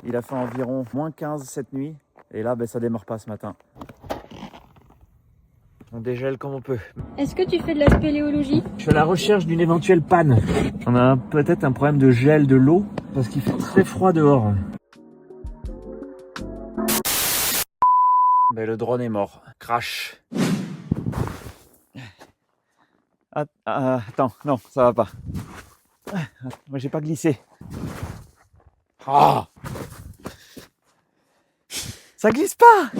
Il a fait environ -15 cette nuit. Et là, ça démarre pas ce matin. On dégèle comme on peut. Est-ce que tu fais de la spéléologie? Je suis à la recherche d'une éventuelle panne. On a peut-être un problème de gel de l'eau parce qu'il fait très froid dehors. Mais le drone est mort. Crash. Attends, non, ça va pas. Moi, j'ai pas glissé. Ah, ça glisse pas.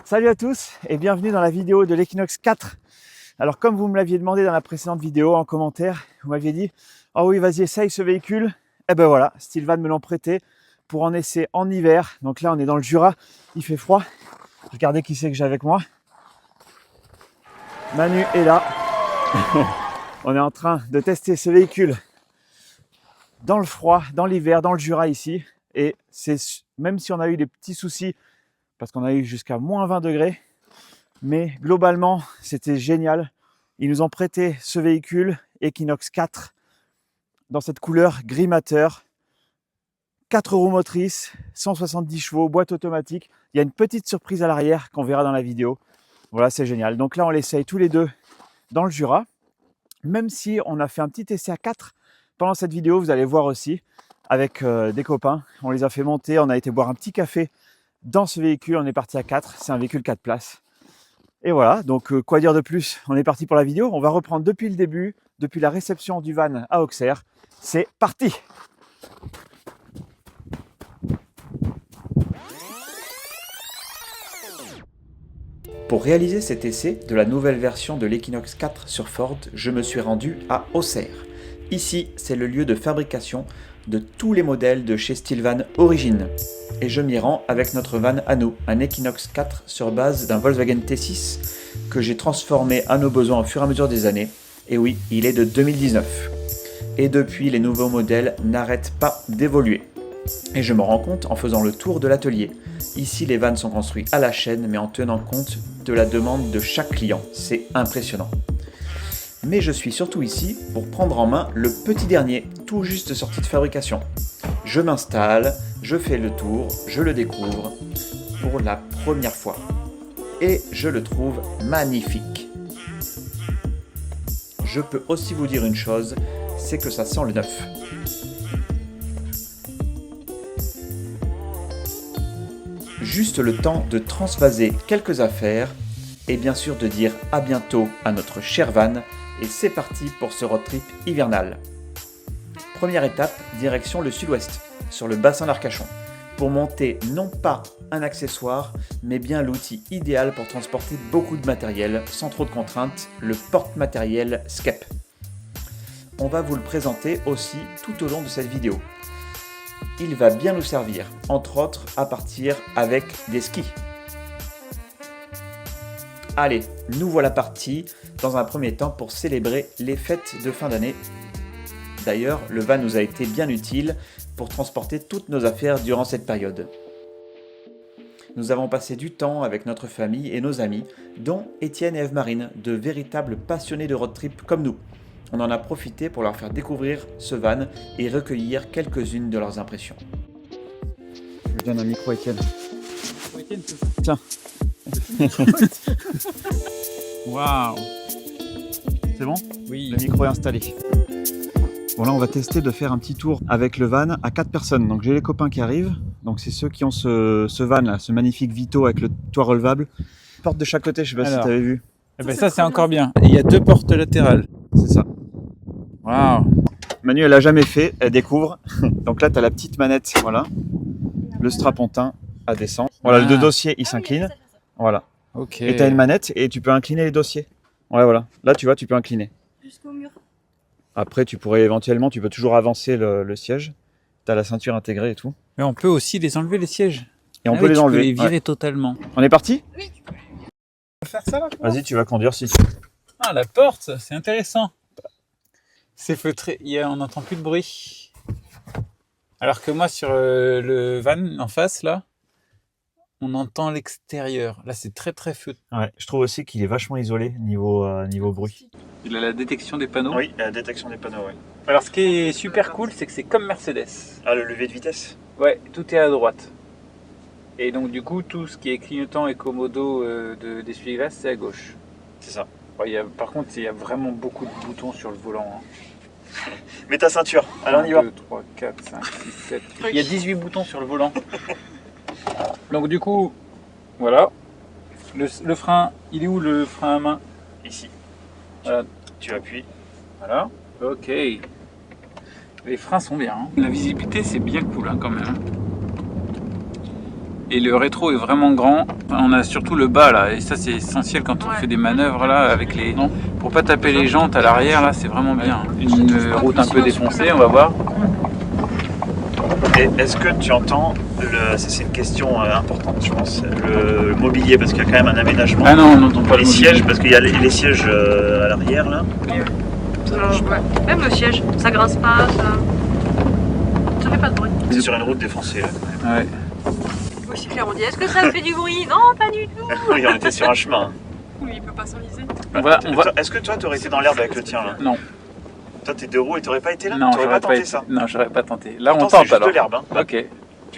Salut à tous et bienvenue dans la vidéo de l'Equinox 4. Alors comme vous me l'aviez demandé dans la précédente vidéo en commentaire, vous m'aviez dit « Oh oui, vas-y, essaye ce véhicule ». Et ben voilà, Stilvan me l'ont prêté pour en essai en hiver. Donc là, on est dans le Jura, il fait froid. Regardez qui c'est que j'ai avec moi. Manu est là. On est en train de tester ce véhicule dans le froid, dans l'hiver, dans le Jura ici. Et c'est même si on a eu des petits soucis, parce qu'on a eu jusqu'à -20 degrés, mais globalement, c'était génial. Ils nous ont prêté ce véhicule Equinox 4 dans cette couleur gris mateur. 4 roues motrices, 170 chevaux, boîte automatique. Il y a une petite surprise à l'arrière qu'on verra dans la vidéo. Voilà, c'est génial. Donc là, on l'essaye tous les deux dans le Jura. Même si on a fait un petit essai à 4 pendant cette vidéo, vous allez voir aussi avec des copains. On les a fait monter, on a été boire un petit café dans ce véhicule. On est parti à 4. C'est un véhicule 4 places. Et voilà, donc quoi dire de plus? On est parti pour la vidéo. On va reprendre depuis le début, depuis la réception du van à Auxerre. C'est parti! Pour réaliser cet essai de la nouvelle version de l'Equinox 4 sur Ford, je me suis rendu à Auxerre. Ici, c'est le lieu de fabrication de tous les modèles de chez Stilvan Origine. Et je m'y rends avec notre van à nous, un Equinox 4 sur base d'un Volkswagen T6 que j'ai transformé à nos besoins au fur et à mesure des années. Et oui, il est de 2019. Et depuis, les nouveaux modèles n'arrêtent pas d'évoluer. Et je me rends compte en faisant le tour de l'atelier. Ici, les vannes sont construits à la chaîne, mais en tenant compte de la demande de chaque client. C'est impressionnant. Mais je suis surtout ici pour prendre en main le petit dernier, tout juste sorti de fabrication. Je m'installe, je fais le tour, je le découvre pour la première fois. Et je le trouve magnifique. Je peux aussi vous dire une chose, c'est que ça sent le neuf. Juste le temps de transvaser quelques affaires et bien sûr de dire à bientôt à notre cher van et c'est parti pour ce road trip hivernal. Première étape, direction le sud-ouest, sur le bassin d'Arcachon, pour monter non pas un accessoire, mais bien l'outil idéal pour transporter beaucoup de matériel sans trop de contraintes, le porte-matériel Skep. On va vous le présenter aussi tout au long de cette vidéo. Il va bien nous servir, entre autres à partir avec des skis. Allez, nous voilà partis dans un premier temps pour célébrer les fêtes de fin d'année. D'ailleurs, le van nous a été bien utile pour transporter toutes nos affaires durant cette période. Nous avons passé du temps avec notre famille et nos amis, dont Étienne et Eve-Marine, de véritables passionnés de road trip comme nous. On en a profité pour leur faire découvrir ce van et recueillir quelques-unes de leurs impressions. Je donne un micro à Étienne. Tiens. Waouh! C'est bon? Oui. Le micro est installé. Bon là on va tester de faire un petit tour avec le van à 4 personnes. Donc j'ai les copains qui arrivent. Donc c'est ceux qui ont ce van là, ce magnifique Vito avec le toit relevable. Porte de chaque côté, je sais pas si tu avais vu. Eh ben ça c'est encore bien. Et il y a 2 portes latérales. C'est ça. Waouh! Manu elle a jamais fait, elle découvre. Donc là tu as la petite manette, voilà. Le strapontin à descendre. Voilà, le dossier il s'incline. Voilà. Ok. Et tu as une manette et tu peux incliner les dossiers. Ouais voilà. Là tu vois, tu peux incliner. Jusqu'au mur. Après tu pourrais éventuellement, tu peux toujours avancer le siège. Tu as la ceinture intégrée et tout. Mais on peut aussi les enlever les sièges. Et on Ah peut oui, les enlever. Tu peux les virer Ouais. totalement. On est parti? Oui. On va faire ça là. Vas-y, tu vas conduire si tu veux. Ah la porte, c'est intéressant. C'est feutré, on n'entend plus de bruit. Alors que moi sur le van en face là, on entend l'extérieur. Là c'est très très feutré. Ouais, je trouve aussi qu'il est vachement isolé niveau bruit. Il a la détection des panneaux. Oui, la détection des panneaux, oui. Alors ce qui est super cool, c'est que c'est comme Mercedes. Ah, le levier de vitesse. Ouais, tout est à droite. Et donc du coup, tout ce qui est clignotant et commodo d'essuie-glace, c'est à gauche. C'est ça. Ouais, par contre, il y a vraiment beaucoup de boutons sur le volant. Hein. Mets ta ceinture. Allez, on y va. 2, 3, 4, 5, 6, 7. Il y a 18 boutons sur le volant. Donc du coup, voilà. Le frein, il est où le frein à main? Ici. Voilà. Tu appuies. Voilà. Ok. Les freins sont bien. Hein. La visibilité, c'est bien cool hein, quand même. Et le rétro est vraiment grand. On a surtout le bas là, et ça c'est essentiel quand on fait des manœuvres là avec les. Non, pour pas taper les jantes à l'arrière là, c'est vraiment bien. Une route un peu défoncée, on va voir. Et est-ce que tu entends, ça c'est une question importante je pense, le mobilier, parce qu'il y a quand même un aménagement. Ah non, on n'entend pas les le sièges, parce qu'il y a les sièges à l'arrière là. Ouais. Même le siège, ça grince pas, ça fait pas de bruit. C'est sur une route défoncée là. Ouais. Aussi clair, on dit est-ce que ça fait du bruit? Non, pas du tout. Oui, on était sur un chemin. Oui, il peut pas s'enliser. On va. Est-ce que toi t'aurais été dans l'herbe avec le tien là? Non. Toi t'es deux roues et t'aurais pas été là? Non, t'aurais pas tenté été... ça? Non, j'aurais pas tenté. Là, pourtant, on tente juste alors. de l'herbe. Hein. Ok.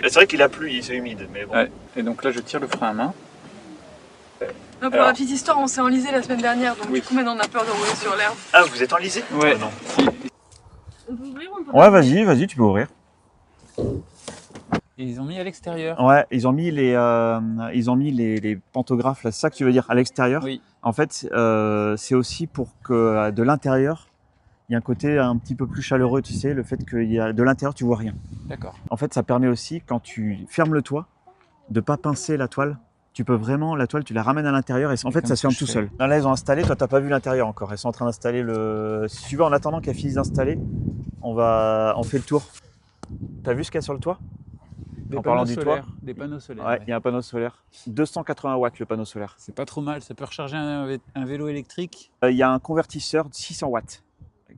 C'est vrai qu'il a plu, c'est humide, mais bon. Ouais. Et donc là, je tire le frein à main. Non, pour la petite histoire, on s'est enlisé la semaine dernière, donc Oui. du coup maintenant on a peur de rouler sur l'herbe. Ah, vous êtes enlisé? Ouais. Oh, non. On peut ouvrir ou on peut Ouais, vas-y, tu peux ouvrir. Et ils ont mis à l'extérieur. Ouais, ils ont mis les pantographes, là, c'est ça que tu veux dire, à l'extérieur. Oui. En fait, c'est aussi pour que de l'intérieur, il y a un côté un petit peu plus chaleureux, tu sais, le fait que de l'intérieur, tu vois rien. D'accord. En fait, ça permet aussi, quand tu fermes le toit, de pas pincer la toile. Tu peux vraiment, la toile, tu la ramènes à l'intérieur et en fait, ça se ferme tout seul. Là, ils ont installé, toi, t'as pas vu l'intérieur encore. Ils sont en train d'installer le. Si tu veux, en attendant qu'elle finisse d'installer, on fait le tour. T'as vu ce qu'il y a sur le toit? En parlant du toit. Des panneaux solaires. Ouais, il y a un panneau solaire. 280 watts le panneau solaire. C'est pas trop mal, ça peut recharger un vélo électrique. Il y a un convertisseur de 600 watts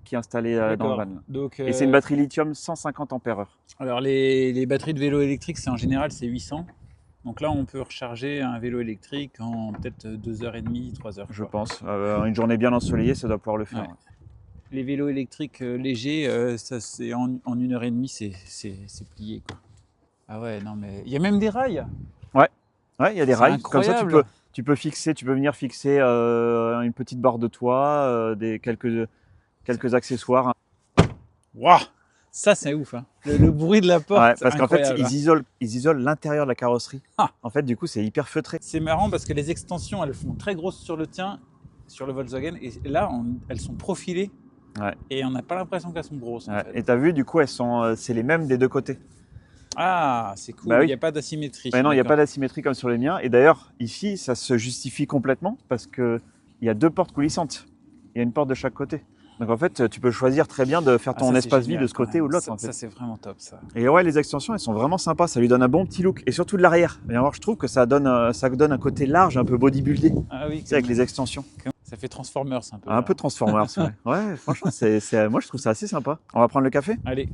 qui est installé dans le van. Donc, Et c'est une batterie lithium 150 ampères-heure. Alors les batteries de vélo électrique, c'est en général c'est 800. Donc là, on peut recharger un vélo électrique en peut-être 2h30, 3h. Je pense. Une journée bien ensoleillée, ça doit pouvoir le faire. Ouais. Les vélos électriques légers, ça c'est en 1h30, c'est plié quoi. Ah ouais, non mais il y a même des rails. Ouais, il y a des rails. Incroyable. Comme ça, tu peux venir fixer une petite barre de toit, quelques accessoires. Waouh, ça c'est ouf. Hein. Le bruit de la porte. Ouais, parce qu'en fait, incroyable, ils isolent l'intérieur de la carrosserie. Ah. En fait, du coup, c'est hyper feutré. C'est marrant parce que les extensions, elles font très grosses sur le tien, sur le Volkswagen, et là, elles sont profilées. Ouais. Et on n'a pas l'impression qu'elles sont grosses. En Ouais. fait. Et t'as vu, du coup, c'est les mêmes des deux côtés. Ah, c'est cool. Bah oui. Il n'y a pas d'asymétrie. Mais non, il n'y a pas d'asymétrie comme sur les miens. Et d'ailleurs, ici, ça se justifie complètement parce qu'il y a deux portes coulissantes. Il y a une porte de chaque côté. Donc en fait, tu peux choisir très bien de faire ton espace vie de ce côté ou de l'autre. Ça, en fait. ça c'est vraiment top ça. Et ouais, les extensions, elles sont vraiment sympas. Ça lui donne un bon petit look. Et surtout de l'arrière. Et alors, je trouve que ça donne un côté large, un peu bodybuildé. Ah oui, C'est avec les extensions. ça fait Transformers un peu. Un peu Transformers, ouais. Ouais, franchement, moi je trouve ça assez sympa. On va prendre le café? Allez.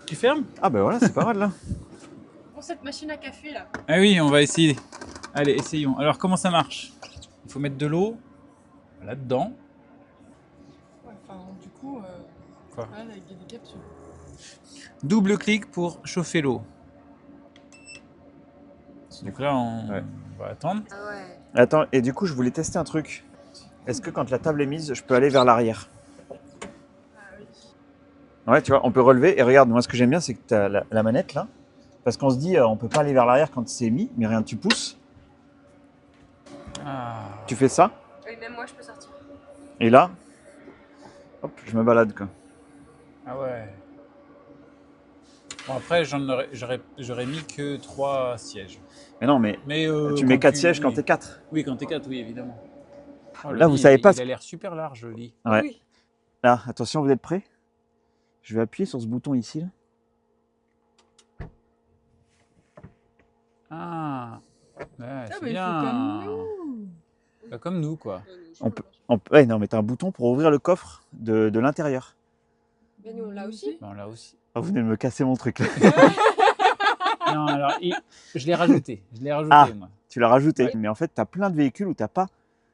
Tu fermes? Ah ben voilà, c'est pas mal là. Pour cette machine à café là. Ah oui, on va essayer. Allez, essayons. Alors, comment ça marche? Il faut mettre de l'eau là-dedans. Ouais, enfin, du coup, Quoi? là, avec des capsules. Double clic pour chauffer l'eau. Donc là, on va attendre. Ah ouais. Attends, et du coup, je voulais tester un truc. Est-ce que quand la table est mise, je peux aller vers l'arrière? Ah oui. Ouais, tu vois, on peut relever. Et regarde, moi, ce que j'aime bien, c'est que tu as la manette là. Parce qu'on se dit, on peut pas aller vers l'arrière quand c'est mis, mais rien, tu pousses. Ah. Tu fais ça. Et même moi, je peux sortir. Et là, hop, je me balade quoi. Ah ouais. Bon, après, j'aurais mis que 3 sièges. Mais non, mais tu mets 4 sièges quand t'es 4. Oui, quand t'es 4, oui, évidemment. Oh, Là, le vous lit, savez pas Il a l'air super large, le lit. Ouais. Oui. Là, attention, vous êtes prêts? Je vais appuyer sur ce bouton ici. Là. Ah. Ouais, c'est mais il bien. faut comme nous. Bah, comme nous, quoi. Ouais, non, mais t'as un bouton pour ouvrir le coffre de l'intérieur. Mais nous, on l'a aussi. Bon, là aussi. Ah, vous venez de me casser mon truc là. Non, alors, je l'ai rajouté. Ah. Moi. Tu l'as rajouté. Ouais. Mais en fait, t'as plein de véhicules où t'as pas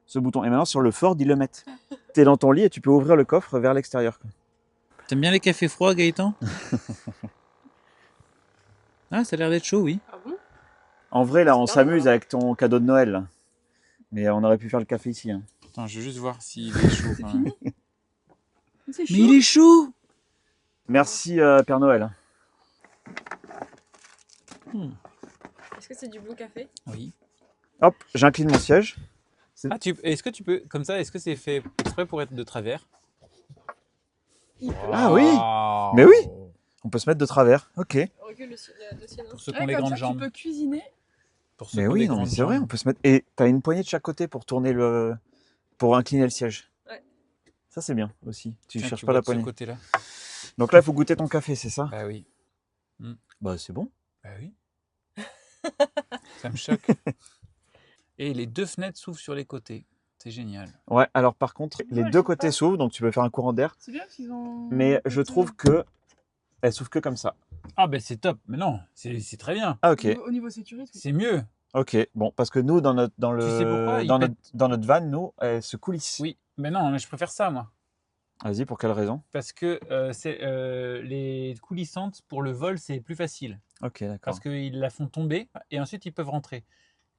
ce bouton. Et maintenant, sur le Ford, ils le mettent. tu es dans ton lit et tu peux ouvrir le coffre vers l'extérieur. T'aimes bien les cafés froids, Gaëtan? Ah, ça a l'air d'être chaud, oui. Ah bon? En vrai, là, on C'est pas s'amuse mal, hein. avec ton cadeau de Noël. Là. Mais on aurait pu faire le café ici. Hein. Attends, je vais juste voir s'il est chaud. quand même. C'est Mais il est chaud! Merci, Père Noël. Est-ce que c'est du bon café? Oui. Hop, j'incline mon siège. Ah, est-ce que tu peux, comme ça, est-ce que c'est fait exprès pour être de travers? Ah oui. Wow. Mais oui. On peut se mettre de travers. Ok. Recule le sien. Pour ceux qui Ouais, ont les comme grandes ça, jambes. tu peux cuisiner. Pour ceux Mais qui ont oui, des non, mais grandes c'est vrai, jambes. on peut se mettre. Et t'as une poignée de chaque côté pour tourner le. Pour incliner le siège. Ouais. Ça, c'est bien aussi. Tu Tiens, cherches tu pas vois la de ce poignée. côté-là. Donc là, il faut goûter ton café, c'est ça? Bah oui. Bah, c'est bon. Bah oui. Ça me choque. Et les deux fenêtres s'ouvrent sur les côtés. C'est génial. Ouais, alors par contre, les elles deux s'ouvrent côtés pas. s'ouvrent, donc tu peux faire un courant d'air. C'est bien parce qu'ils ont. Mais je trouve que elles s'ouvrent que comme ça. Ah ben c'est top. Mais non, c'est très bien. Ah, ok. Au niveau sécurité. C'est mieux. Ok. Bon, parce que nous, dans sais pourquoi ils dans notre van, nous, elles se coulissent. Oui. Mais non, mais je préfère ça, moi. Vas-y, pour quelle raison? Parce que les coulissantes, pour le vol, c'est plus facile. Ok, d'accord. Parce qu'ils la font tomber et ensuite ils peuvent rentrer.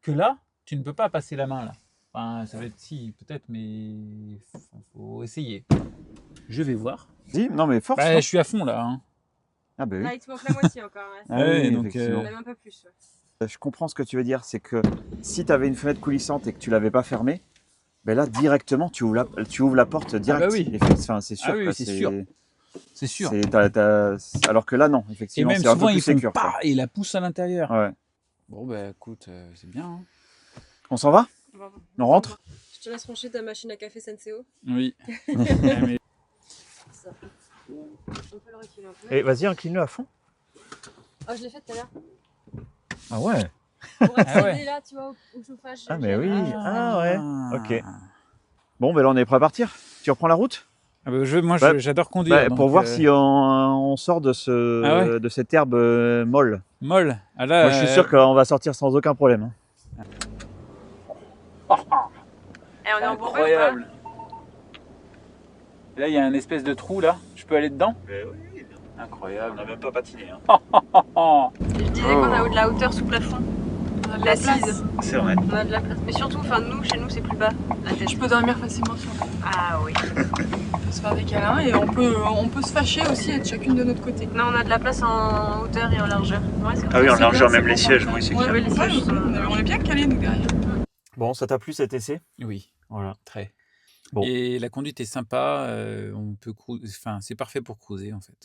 Que là, tu ne peux pas passer la main là. Enfin, ça va être si, peut-être, mais faut essayer. Je vais voir. Dis, non, mais force. Bah, non je suis à fond là. Hein. Ah, bah oui. Là, il te manque la moitié encore. Ouais. Ah Ouais, oui, donc, effectivement. Même un peu plus. Ouais. Je comprends ce que tu veux dire, c'est que si tu avais une fenêtre coulissante et que tu l'avais pas fermée, ben là, directement, tu ouvres la porte direct. bah oui. Enfin, c'est sûr. Ah oui, quoi, c'est sûr. C'est sûr. Alors que là, non, Et effectivement, même c'est un peu souvent plus ils font sécure. quoi. pas et la poussent à l'intérieur. Ouais. Bon bah écoute, c'est bien. Hein. On s'en va? On rentre? Je te laisse rancher ta machine à café Senseo. Oui. Ça. On peut le reculer un peu. Et vas-y, incline-le à fond. Oh, je l'ai fait tout à l'heure. Ah ouais. Pour accéder ouais. là, tu vois, au chauffage. Ah, mais oui. Ah. Ah ouais. Ok. Bon, ben là, on est prêt à partir. Tu reprends la route? Ah bah, moi Bah, j'adore conduire. Pour donc, voir si on sort de Ah ouais. de cette herbe molle. molle. Ah là, Moi, je suis sûr qu'on va sortir sans aucun problème. hein. Et on est en Bourgogne ou pas? incroyable. Là il y a un espèce de trou là. Je peux aller dedans? Incroyable. même pas patiné. Je disais qu'on a de la hauteur sous plafond. On a de la L'assise. place. C'est vrai. On a de la place. Mais surtout, enfin, chez nous, c'est plus bas. La tête. Je peux dormir facilement sur la. Ah oui. On peut se faire des câlins et on peut se fâcher aussi être chacune de notre côté. Non, on a de la place en hauteur et en largeur. Ouais, c'est Ah oui, vrai. en largeur, bien, même les c'est sièges, bon. oui, c'est Ouais, clair. les sièges sont- on est bien calés nous derrière. Bon, ça t'a plu cet essai? Oui, Voilà. très. Bon. Et la conduite est sympa. On peut enfin c'est parfait pour cruiser en fait.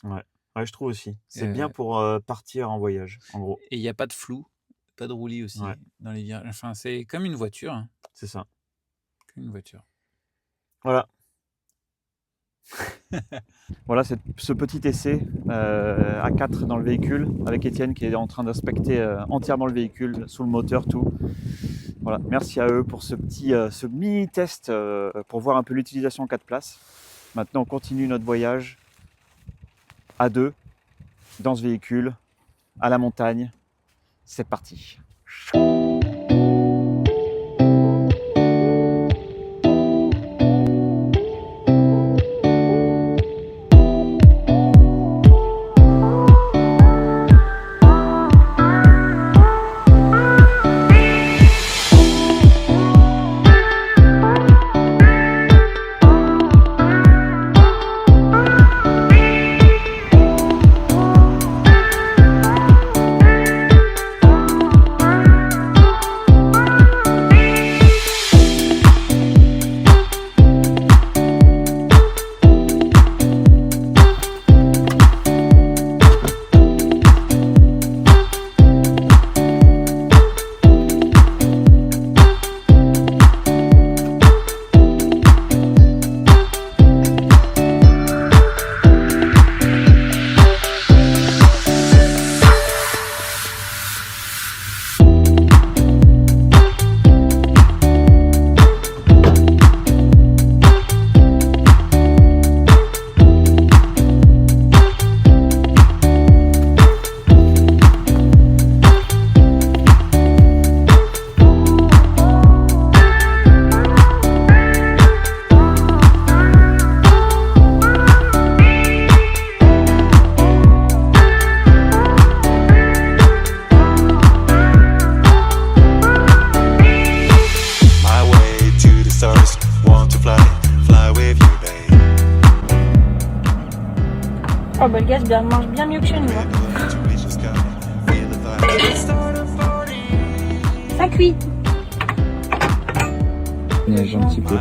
Ouais, je trouve aussi. C'est Euh, bien pour partir en voyage, en gros. Et il n'y a pas de flou, pas de roulis aussi Ouais. dans les virages. Enfin c'est comme une voiture, hein. C'est ça. Comme une voiture. Voilà. Voilà, ce petit essai à 4 dans le véhicule, avec Étienne qui est en train d'inspecter entièrement le véhicule, sous le moteur, tout. Voilà, merci à eux pour ce mini test pour voir un peu l'utilisation en 4 places. Maintenant, on continue notre voyage à 2 dans ce véhicule, à la montagne. C'est parti. Oh bah le gaz marche bien mieux que chez nous. Hein. Ça cuit. Il neige un petit peu.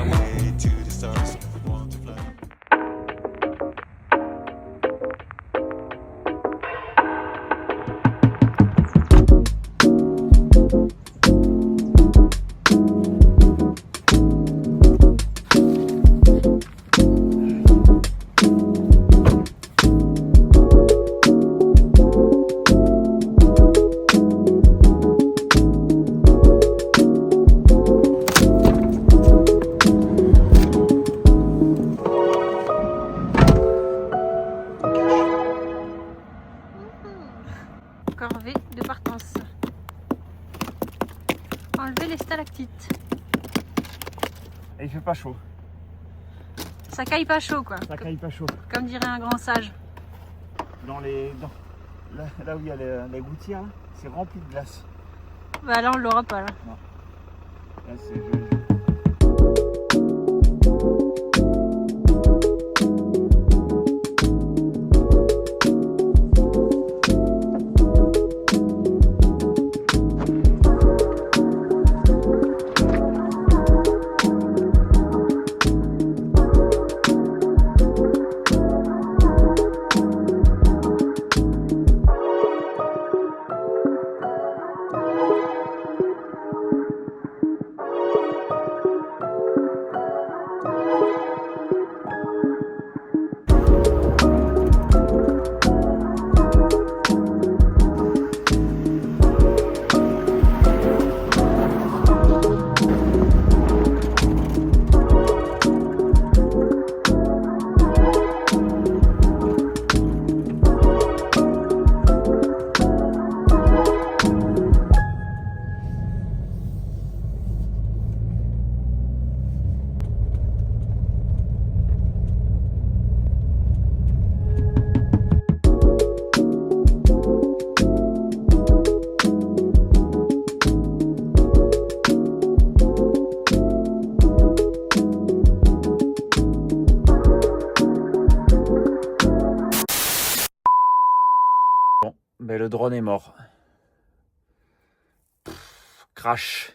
Corvée de partance. Enlever les stalactites. Et il fait pas chaud. Ça caille pas chaud quoi. Ça caille pas chaud. Comme dirait un grand sage. Là où il y a la gouttière, c'est rempli de glace. Bah là on l'aura pas là. Là, c'est joli. Ben, le drone est mort. Crash.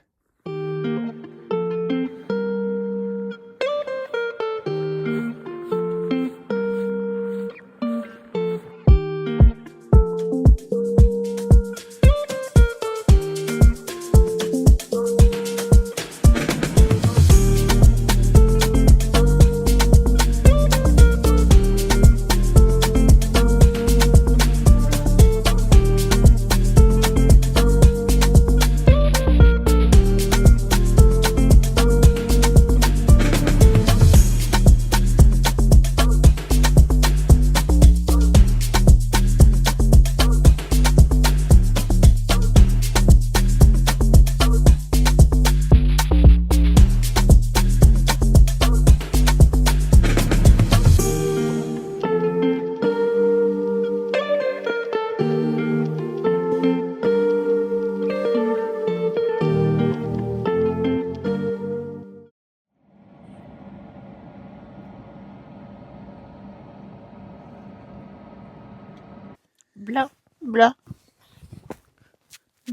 Bla bla.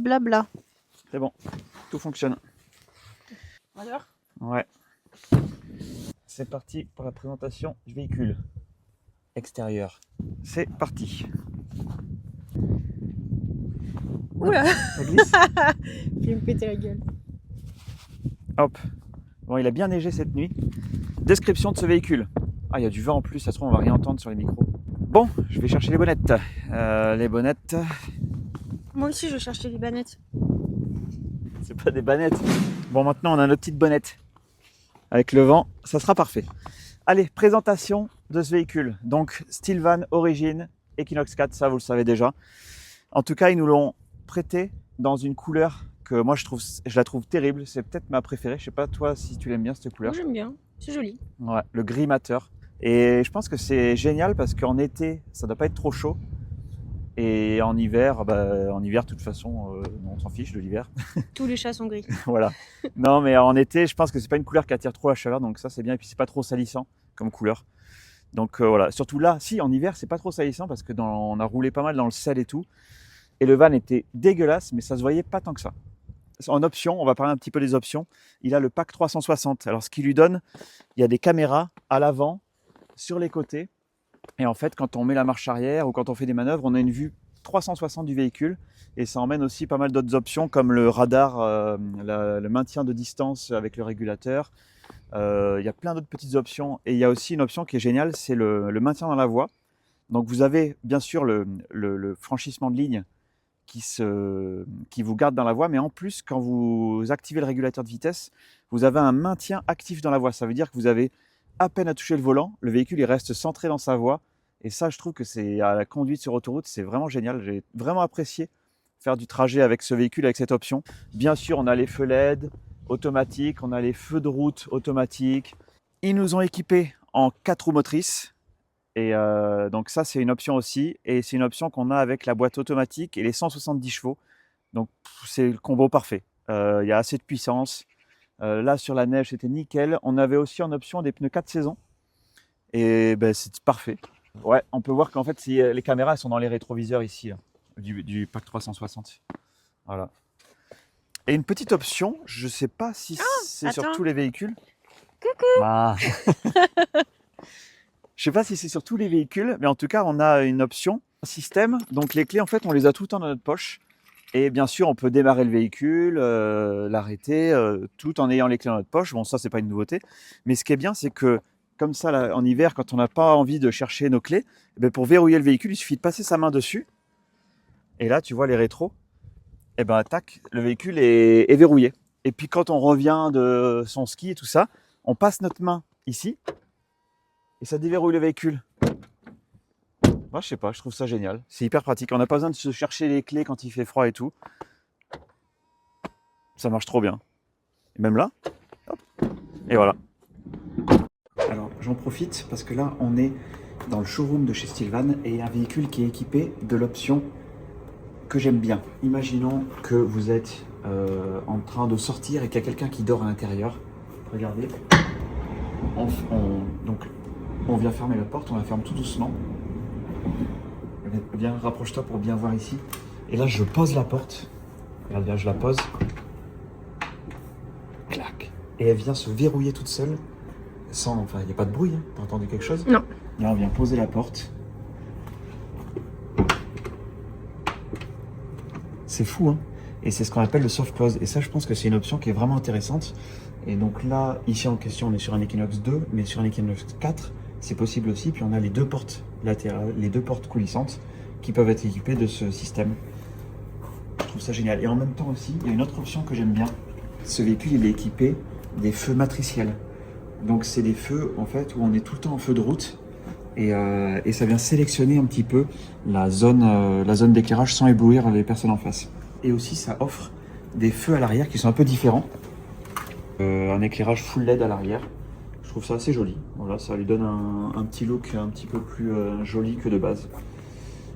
Blabla. C'est bon, tout fonctionne. Alors Ouais. C'est parti pour la présentation du véhicule extérieur. C'est parti. Oula. Ça glisse. Je vais me péter la gueule. Hop. Bon, il a bien neigé cette nuit. Description de ce véhicule. Ah, il y a du vent en plus, ça se trouve on va rien entendre sur les micros. Bon, je vais chercher les bonnettes. Les bonnettes, Moi aussi je cherchais les bannettes. c'est pas des bannettes. Bon, maintenant on a notre petite bonnette. Avec le vent, ça sera parfait. Allez, présentation de ce véhicule. Donc, style van, origine, Equinox 4, ça vous le savez déjà. En tout cas, ils nous l'ont prêté dans une couleur que moi je la trouve terrible. C'est peut-être ma préférée. Je sais pas toi si tu l'aimes bien cette couleur. Moi j'aime bien, c'est joli. Ouais, le gris mateur. Et je pense que c'est génial parce qu'en été, ça doit pas être trop chaud. Et en hiver, de toute façon, on s'en fiche de l'hiver. Tous les chats sont gris. Voilà. Non, mais en été, je pense que c'est pas une couleur qui attire trop la chaleur, donc ça c'est bien. Et puis c'est pas trop salissant comme couleur. Donc voilà, surtout là, si en hiver, c'est pas trop salissant parce que on a roulé pas mal dans le sel et tout. Et le van était dégueulasse, mais ça se voyait pas tant que ça. En option, on va parler un petit peu des options. Il a le pack 360. Alors ce qui lui donne, il y a des caméras à l'avant, sur les côtés. Et en fait, quand on met la marche arrière ou quand on fait des manœuvres, on a une vue 360 du véhicule. Et ça emmène aussi pas mal d'autres options comme le radar, le maintien de distance avec le régulateur. Il y a plein d'autres petites options. Et il y a aussi une option qui est géniale, c'est le maintien dans la voie. Donc vous avez bien sûr le franchissement de ligne qui vous garde dans la voie, mais en plus, quand vous activez le régulateur de vitesse, vous avez un maintien actif dans la voie. Ça veut dire que vous avez à peine à toucher le volant, le véhicule il reste centré dans sa voie. Et ça, je trouve que c'est à la conduite sur autoroute, c'est vraiment génial. J'ai vraiment apprécié faire du trajet avec ce véhicule, avec cette option. Bien sûr, on a les feux LED automatiques, on a les feux de route automatiques. Ils nous ont équipés en 4 roues motrices. Et donc ça, c'est une option aussi. Et c'est une option qu'on a avec la boîte automatique et les 170 chevaux. Donc c'est le combo parfait. Il y a assez de puissance. Là, sur la neige, c'était nickel. On avait aussi en option des pneus 4 saisons. Et ben, c'est parfait. Ouais, on peut voir qu'en fait, les caméras elles sont dans les rétroviseurs ici, là, du pack 360. Voilà. Et une petite option, je ne sais pas si c'est sur attends. tous les véhicules. Coucou. Ah. Je ne sais pas si c'est sur tous les véhicules, mais en tout cas, on a une option système. Donc les clés, en fait, on les a tout le temps dans notre poche. Et bien sûr, on peut démarrer le véhicule, l'arrêter, tout en ayant les clés dans notre poche. Bon, ça, c'est pas une nouveauté. Mais ce qui est bien, c'est que comme ça, là, en hiver, quand on n'a pas envie de chercher nos clés, eh bien, pour verrouiller le véhicule, il suffit de passer sa main dessus. Et là, tu vois les rétros. Et ben, tac, le véhicule est verrouillé. Et puis quand on revient de son ski et tout ça, on passe notre main ici. Et ça déverrouille le véhicule. Moi, je sais pas, je trouve ça génial. C'est hyper pratique. On n'a pas besoin de se chercher les clés quand il fait froid et tout. Ça marche trop bien. Et même là, hop, et voilà. Alors, j'en profite parce que là, on est dans le showroom de chez Stillvan et il y a un véhicule qui est équipé de l'option que j'aime bien. Imaginons que vous êtes en train de sortir et qu'il y a quelqu'un qui dort à l'intérieur. Regardez. Donc, on vient fermer la porte, on la ferme tout doucement. Viens, rapproche-toi pour bien voir ici. Et là, je pose la porte. Regarde bien, je la pose. Clac. Et elle vient se verrouiller toute seule. Enfin, il n'y a pas de bruit. Hein. T'as entendu quelque chose? Non. Là, on vient poser la porte. C'est fou, hein. Et c'est ce qu'on appelle le soft close. Et ça, je pense que c'est une option qui est vraiment intéressante. Et donc là, ici en question, on est sur un Equinox 2, mais sur un Equinox 4, c'est possible aussi. Puis on a les deux portes latérales, les deux portes coulissantes qui peuvent être équipées de ce système. Je trouve ça génial. Et en même temps aussi, il y a une autre option que j'aime bien. Ce véhicule, il est équipé des feux matriciels. Donc c'est des feux en fait où on est tout le temps en feu de route. Et ça vient sélectionner un petit peu la zone d'éclairage sans éblouir les personnes en face. Et aussi, ça offre des feux à l'arrière qui sont un peu différents. Un éclairage full LED à l'arrière. Je trouve ça assez joli. Voilà, ça lui donne un petit look un petit peu plus joli que de base.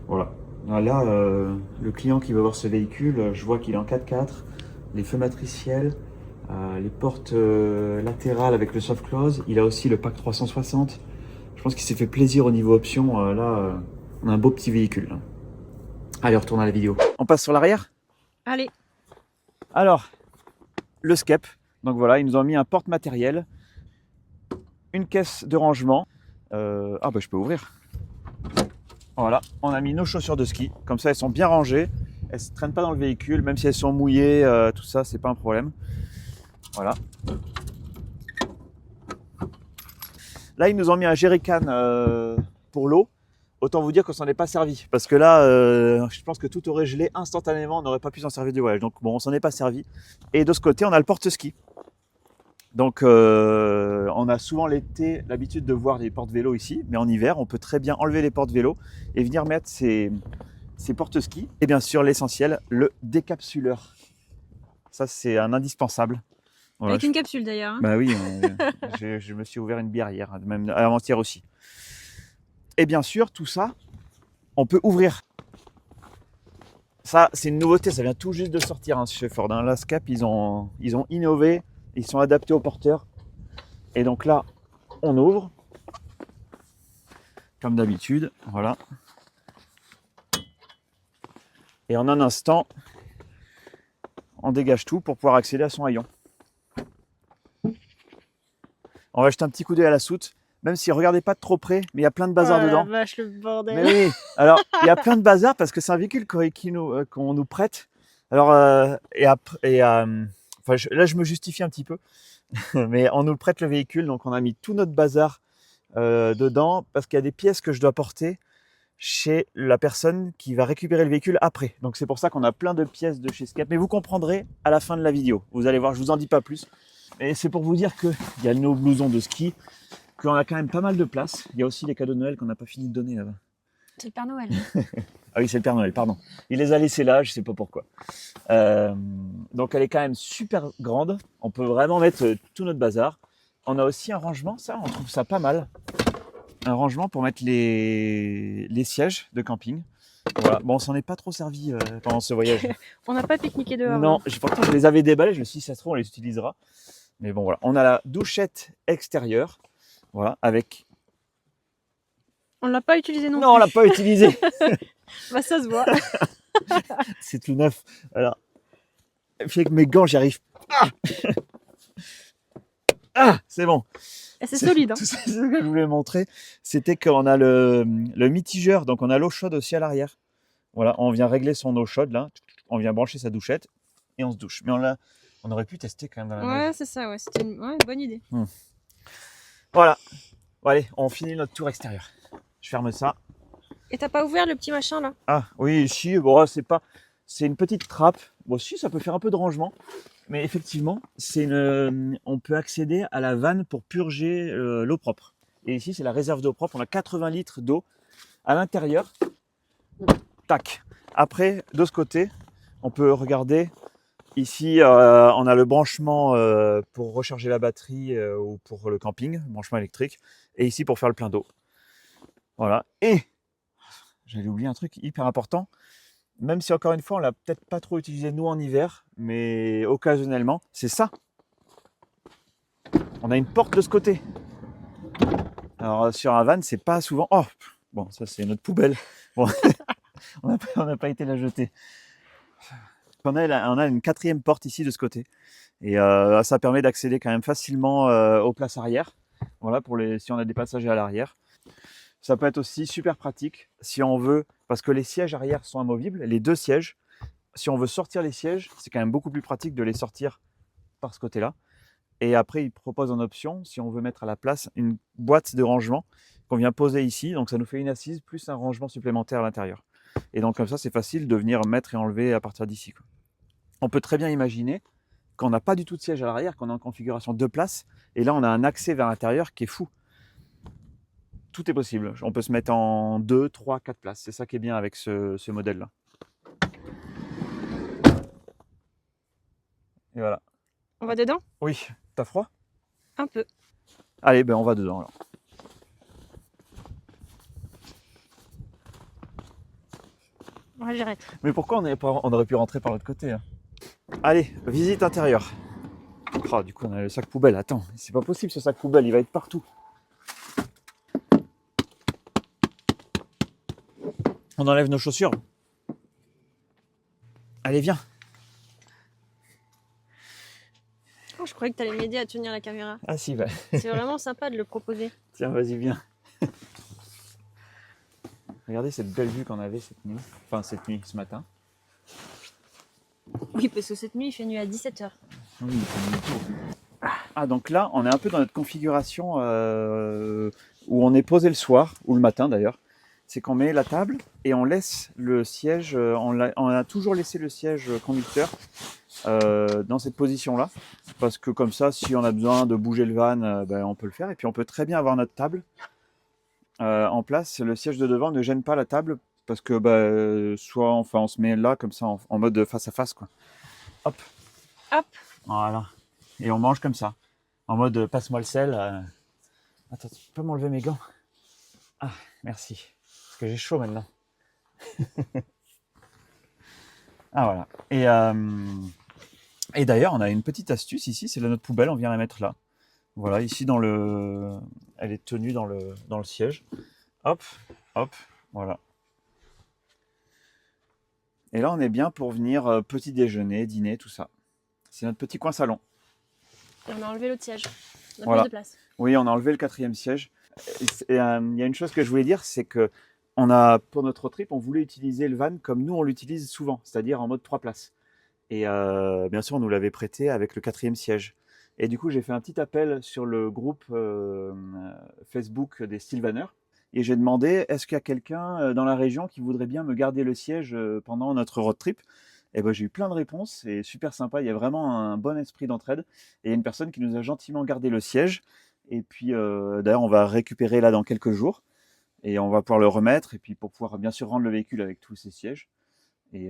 Voilà. Là, le client qui va voir ce véhicule, je vois qu'il est en 4x4. Les feux matriciels, les portes latérales avec le soft close. Il a aussi le pack 360. Je pense qu'il s'est fait plaisir au niveau option. Là, on a un beau petit véhicule. Là. Allez, on retourne à la vidéo. On passe sur l'arrière ? Allez. Alors, le skep. Donc voilà, ils nous ont mis un porte-matériel, une caisse de rangement. Ah bah je peux ouvrir. Voilà, on a mis nos chaussures de ski. Comme ça, elles sont bien rangées. Elles ne se traînent pas dans le véhicule, même si elles sont mouillées, tout ça, c'est pas un problème. Voilà. Là, ils nous ont mis un jerrycan pour l'eau. Autant vous dire qu'on s'en est pas servi. Parce que là, je pense que tout aurait gelé instantanément. On n'aurait pas pu s'en servir du voyage. Donc bon, on s'en est pas servi. Et de ce côté, on a le porte-ski. Donc on a souvent l'été l'habitude de voir des porte-vélos ici. Mais en hiver, on peut très bien enlever les porte-vélos et venir mettre ces porte-skis. Et bien sûr, l'essentiel, le décapsuleur. Ça, c'est un indispensable. Voilà, Avec une capsule d'ailleurs. Hein. Bah oui, je me suis ouvert une bière hier, même avant-hier aussi. Et bien sûr, tout ça, on peut ouvrir. Ça, c'est une nouveauté, ça vient tout juste de sortir hein, chez Ford. Hein. La Scap, ils ont innové, ils sont adaptés aux porteurs. Et donc là, on ouvre. comme d'habitude, voilà. Et en un instant, on dégage tout pour pouvoir accéder à son rayon. On va jeter un petit coup d'œil à la soute, même si regardez pas de trop près, mais il y a plein de bazar dedans. La vache, le bordel. Mais oui, alors il y a plein de bazar parce que c'est un véhicule qu'on nous prête. Alors, enfin, là je me justifie un petit peu, mais on nous prête le véhicule, donc on a mis tout notre bazar dedans parce qu'il y a des pièces que je dois porter chez la personne qui va récupérer le véhicule après. Donc c'est pour ça qu'on a plein de pièces de chez Skep, mais vous comprendrez à la fin de la vidéo. Vous allez voir, je vous en dis pas plus. Et c'est pour vous dire qu'il y a nos blousons de ski, qu'on a quand même pas mal de place. Il y a aussi les cadeaux de Noël qu'on n'a pas fini de donner là-bas. C'est le Père Noël. Ah oui, c'est le Père Noël, pardon. Il les a laissés là, je sais pas pourquoi. Donc elle est quand même super grande. On peut vraiment mettre tout notre bazar. On a aussi un rangement, ça, on trouve ça pas mal. Un rangement pour mettre les sièges de camping. Voilà. Bon, on s'en est pas trop servi pendant ce voyage. On n'a pas pique-niqué dehors. Non, hein. pourtant je les avais déballés, je me suis dit, ça se trouve, on les utilisera. Mais bon, voilà. On a la douchette extérieure, voilà, avec... On l'a pas utilisé non, Non, on l'a plus. pas utilisé. Bah, ça se voit. C'est tout neuf. Alors, puis avec mes gants, j'y arrive. Ah, c'est bon. Et c'est solide. Hein. Tout ça, c'est ce que je voulais montrer. C'était qu'on a le mitigeur, donc on a l'eau chaude aussi à l'arrière. Voilà, on vient régler son eau chaude là. On vient brancher sa douchette et on se douche. Mais on aurait pu tester quand même dans la neige. Ouais, c'est ça, ouais. C'était une bonne idée. Voilà. Bon, allez, on finit notre tour extérieur. Je ferme ça. Et t'as pas ouvert le petit machin là? Ah oui, si, bon, c'est une petite trappe. Bon, si, ça peut faire un peu de rangement. Mais effectivement, on peut accéder à la vanne pour purger l'eau propre. Et ici, c'est la réserve d'eau propre. On a 80 litres d'eau à l'intérieur. Tac. Après, de ce côté, on peut regarder. Ici, on a le branchement pour recharger la batterie ou pour le camping, branchement électrique. Et ici, pour faire le plein d'eau. Voilà. Et j'allais oublier un truc hyper important. Même si encore une fois, on l'a peut-être pas trop utilisé nous en hiver, mais occasionnellement, c'est ça. On a une porte de ce côté. Alors sur un van, c'est pas souvent. Oh, bon, ça c'est notre poubelle. Bon, on n'a pas été la jeter. On a une quatrième porte ici de ce côté, et ça permet d'accéder quand même facilement aux places arrière. Voilà, si on a des passagers à l'arrière. Ça peut être aussi super pratique si on veut, parce que les sièges arrière sont amovibles, les deux sièges. Si on veut sortir les sièges, c'est quand même beaucoup plus pratique de les sortir par ce côté-là. Et après, il propose en option, si on veut mettre à la place, une boîte de rangement qu'on vient poser ici. Donc ça nous fait une assise plus un rangement supplémentaire à l'intérieur. Et donc comme ça, c'est facile de venir mettre et enlever à partir d'ici. On peut très bien imaginer qu'on n'a pas du tout de siège à l'arrière, qu'on est en configuration 2 places. Et là, on a un accès vers l'intérieur qui est fou. Tout est possible. On peut se mettre en 2, 3, 4 places. C'est ça qui est bien avec ce modèle-là. Et voilà. On va dedans? Oui. T'as froid? Un peu. Allez, ben on va dedans alors. Ouais, j'arrête. Mais pourquoi on aurait pu rentrer par l'autre côté hein? Allez, visite intérieure. Oh, du coup, on a le sac poubelle. Attends, c'est pas possible ce sac poubelle. Il va être partout. On enlève nos chaussures. Allez, viens. Oh, je croyais que t'allais m'aider à tenir la caméra. Ah si, bah. C'est vraiment sympa de le proposer. Tiens, vas-y, viens. Regardez cette belle vue qu'on avait cette nuit. Enfin, cette nuit, ce matin. Oui, parce que cette nuit, il fait nuit à 17h. Oui, il fait nuit tôt. Ah, donc là, on est un peu dans notre configuration où on est posé le soir, ou le matin d'ailleurs. C'est qu'on met la table et on laisse le siège, on a toujours laissé le siège conducteur dans cette position-là, parce que comme ça, si on a besoin de bouger le van, ben, on peut le faire. Et puis on peut très bien avoir notre table en place. Le siège de devant ne gêne pas la table, parce que soit on se met là, comme ça, en mode face à face, quoi. Hop. Hop. Voilà. Et on mange comme ça, en mode passe-moi le sel. Attends, tu peux m'enlever mes gants? Ah, merci. Parce que j'ai chaud maintenant. Ah voilà. Et d'ailleurs, on a une petite astuce ici, c'est notre poubelle, on vient la mettre là. Voilà, ici elle est tenue dans le siège. Hop, hop, voilà. Et là, on est bien pour venir petit déjeuner, dîner, tout ça. C'est notre petit coin salon. Et on a enlevé l'autre siège. On a Voilà. plus de place. Oui, on a enlevé le 4e siège. Et il y a une chose que je voulais dire, c'est que pour notre road trip, on voulait utiliser le van comme nous, on l'utilise souvent, c'est-à-dire en mode 3 places. Et bien sûr, on nous l'avait prêté avec le 4e siège. Et du coup, j'ai fait un petit appel sur le groupe Facebook des Stylevanners. Et j'ai demandé, est-ce qu'il y a quelqu'un dans la région qui voudrait bien me garder le siège pendant notre road trip? Et ben, j'ai eu plein de réponses, c'est super sympa, il y a vraiment un bon esprit d'entraide. Et il y a une personne qui nous a gentiment gardé le siège. Et puis, d'ailleurs, on va récupérer là dans quelques jours. Et on va pouvoir le remettre, et puis pour pouvoir bien sûr rendre le véhicule avec tous ses sièges. Et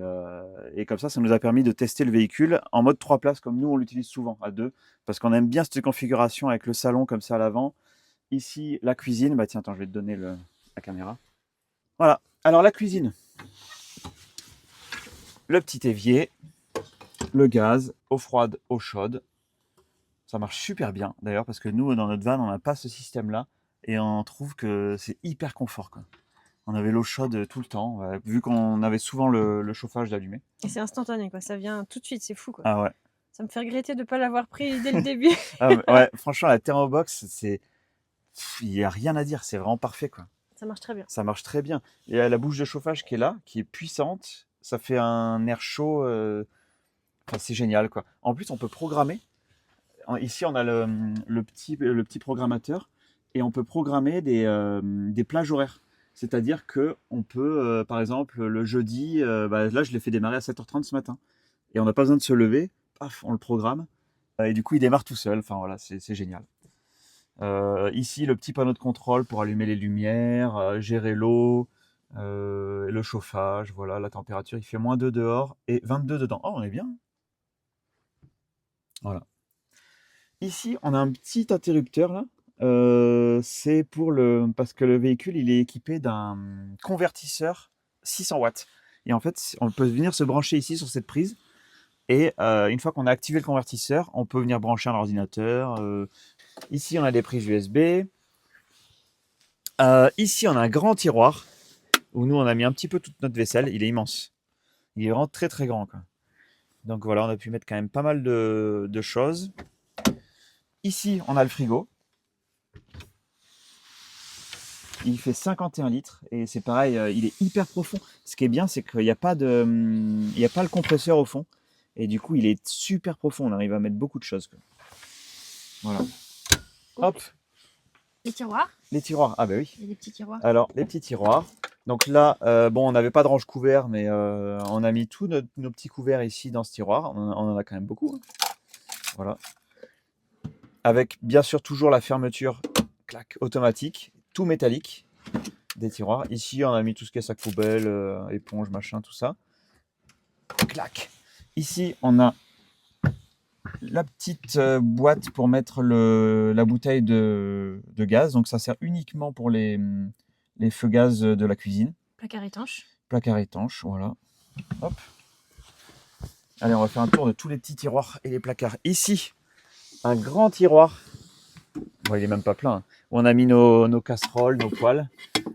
comme ça nous a permis de tester le véhicule en mode 3 places, comme nous on l'utilise souvent, à 2, parce qu'on aime bien cette configuration avec le salon comme ça à l'avant. Ici, la cuisine. Bah tiens, attends, je vais te donner la caméra. Voilà, alors la cuisine. Le petit évier, le gaz, eau froide, eau chaude. Ça marche super bien d'ailleurs, parce que nous, dans notre van, on n'a pas ce système-là, et on trouve que c'est hyper confort, quoi. On avait l'eau chaude tout le temps, vu qu'on avait souvent le chauffage allumé. Et c'est instantané, quoi. Ça vient tout de suite, c'est fou, quoi. Ah ouais. Ça me fait regretter de ne pas l'avoir pris dès le début. Ah ouais, franchement, la Thermobox, il n'y a rien à dire, c'est vraiment parfait, quoi. Ça marche très bien. Ça marche très bien. Il y a la bouche de chauffage qui est là, qui est puissante. Ça fait un air chaud. Enfin, c'est génial, quoi. En plus, on peut programmer. Ici, on a le petit programmateur, et on peut programmer des plages horaires. C'est-à-dire qu'on peut, par exemple, le jeudi, là, je l'ai fait démarrer à 7h30 ce matin. Et on n'a pas besoin de se lever. Paf, on le programme. Et du coup, il démarre tout seul. Enfin, voilà, c'est génial. Ici, le petit panneau de contrôle pour allumer les lumières, gérer l'eau, le chauffage. Voilà, la température. Il fait -2 dehors et 22 dedans. Oh, on est bien. Voilà. Ici, on a un petit interrupteur là. C'est parce que le véhicule il est équipé d'un convertisseur 600 watts. Et en fait, on peut venir se brancher ici sur cette prise. Et une fois qu'on a activé le convertisseur, on peut venir brancher un ordinateur. Ici, on a des prises USB. Ici, on a un grand tiroir où nous, on a mis un petit peu toute notre vaisselle. Il est immense. Il est vraiment très très grand, quoi. Donc voilà, on a pu mettre quand même pas mal de choses. Ici, on a le frigo. Il fait 51 litres et c'est pareil, il est hyper profond. Ce qui est bien, c'est qu'il n'y a pas le compresseur au fond. Et du coup, il est super profond. On arrive à mettre beaucoup de choses, quoi. Voilà. Hop, Les tiroirs. les tiroirs. Ah bah oui. Il y a des petits tiroirs. Alors, les petits tiroirs. Donc là, bon, on n'avait pas de range couvert, mais on a mis tous nos petits couverts ici dans ce tiroir. On en a quand même beaucoup, hein. Voilà. Avec bien sûr toujours la fermeture clac, automatique, tout métallique des tiroirs. Ici, on a mis tout ce qui est sac poubelle, éponge, machin, tout ça. Clac. Ici, on a la petite boîte pour mettre la bouteille de gaz. Donc ça sert uniquement pour les feux gaz de la cuisine. Placard étanche. Placard étanche, voilà. Hop. Allez, on va faire un tour de tous les petits tiroirs et les placards. Ici, un grand tiroir. Bon, il est même pas plein, hein. Où on a mis nos casseroles, nos poêles,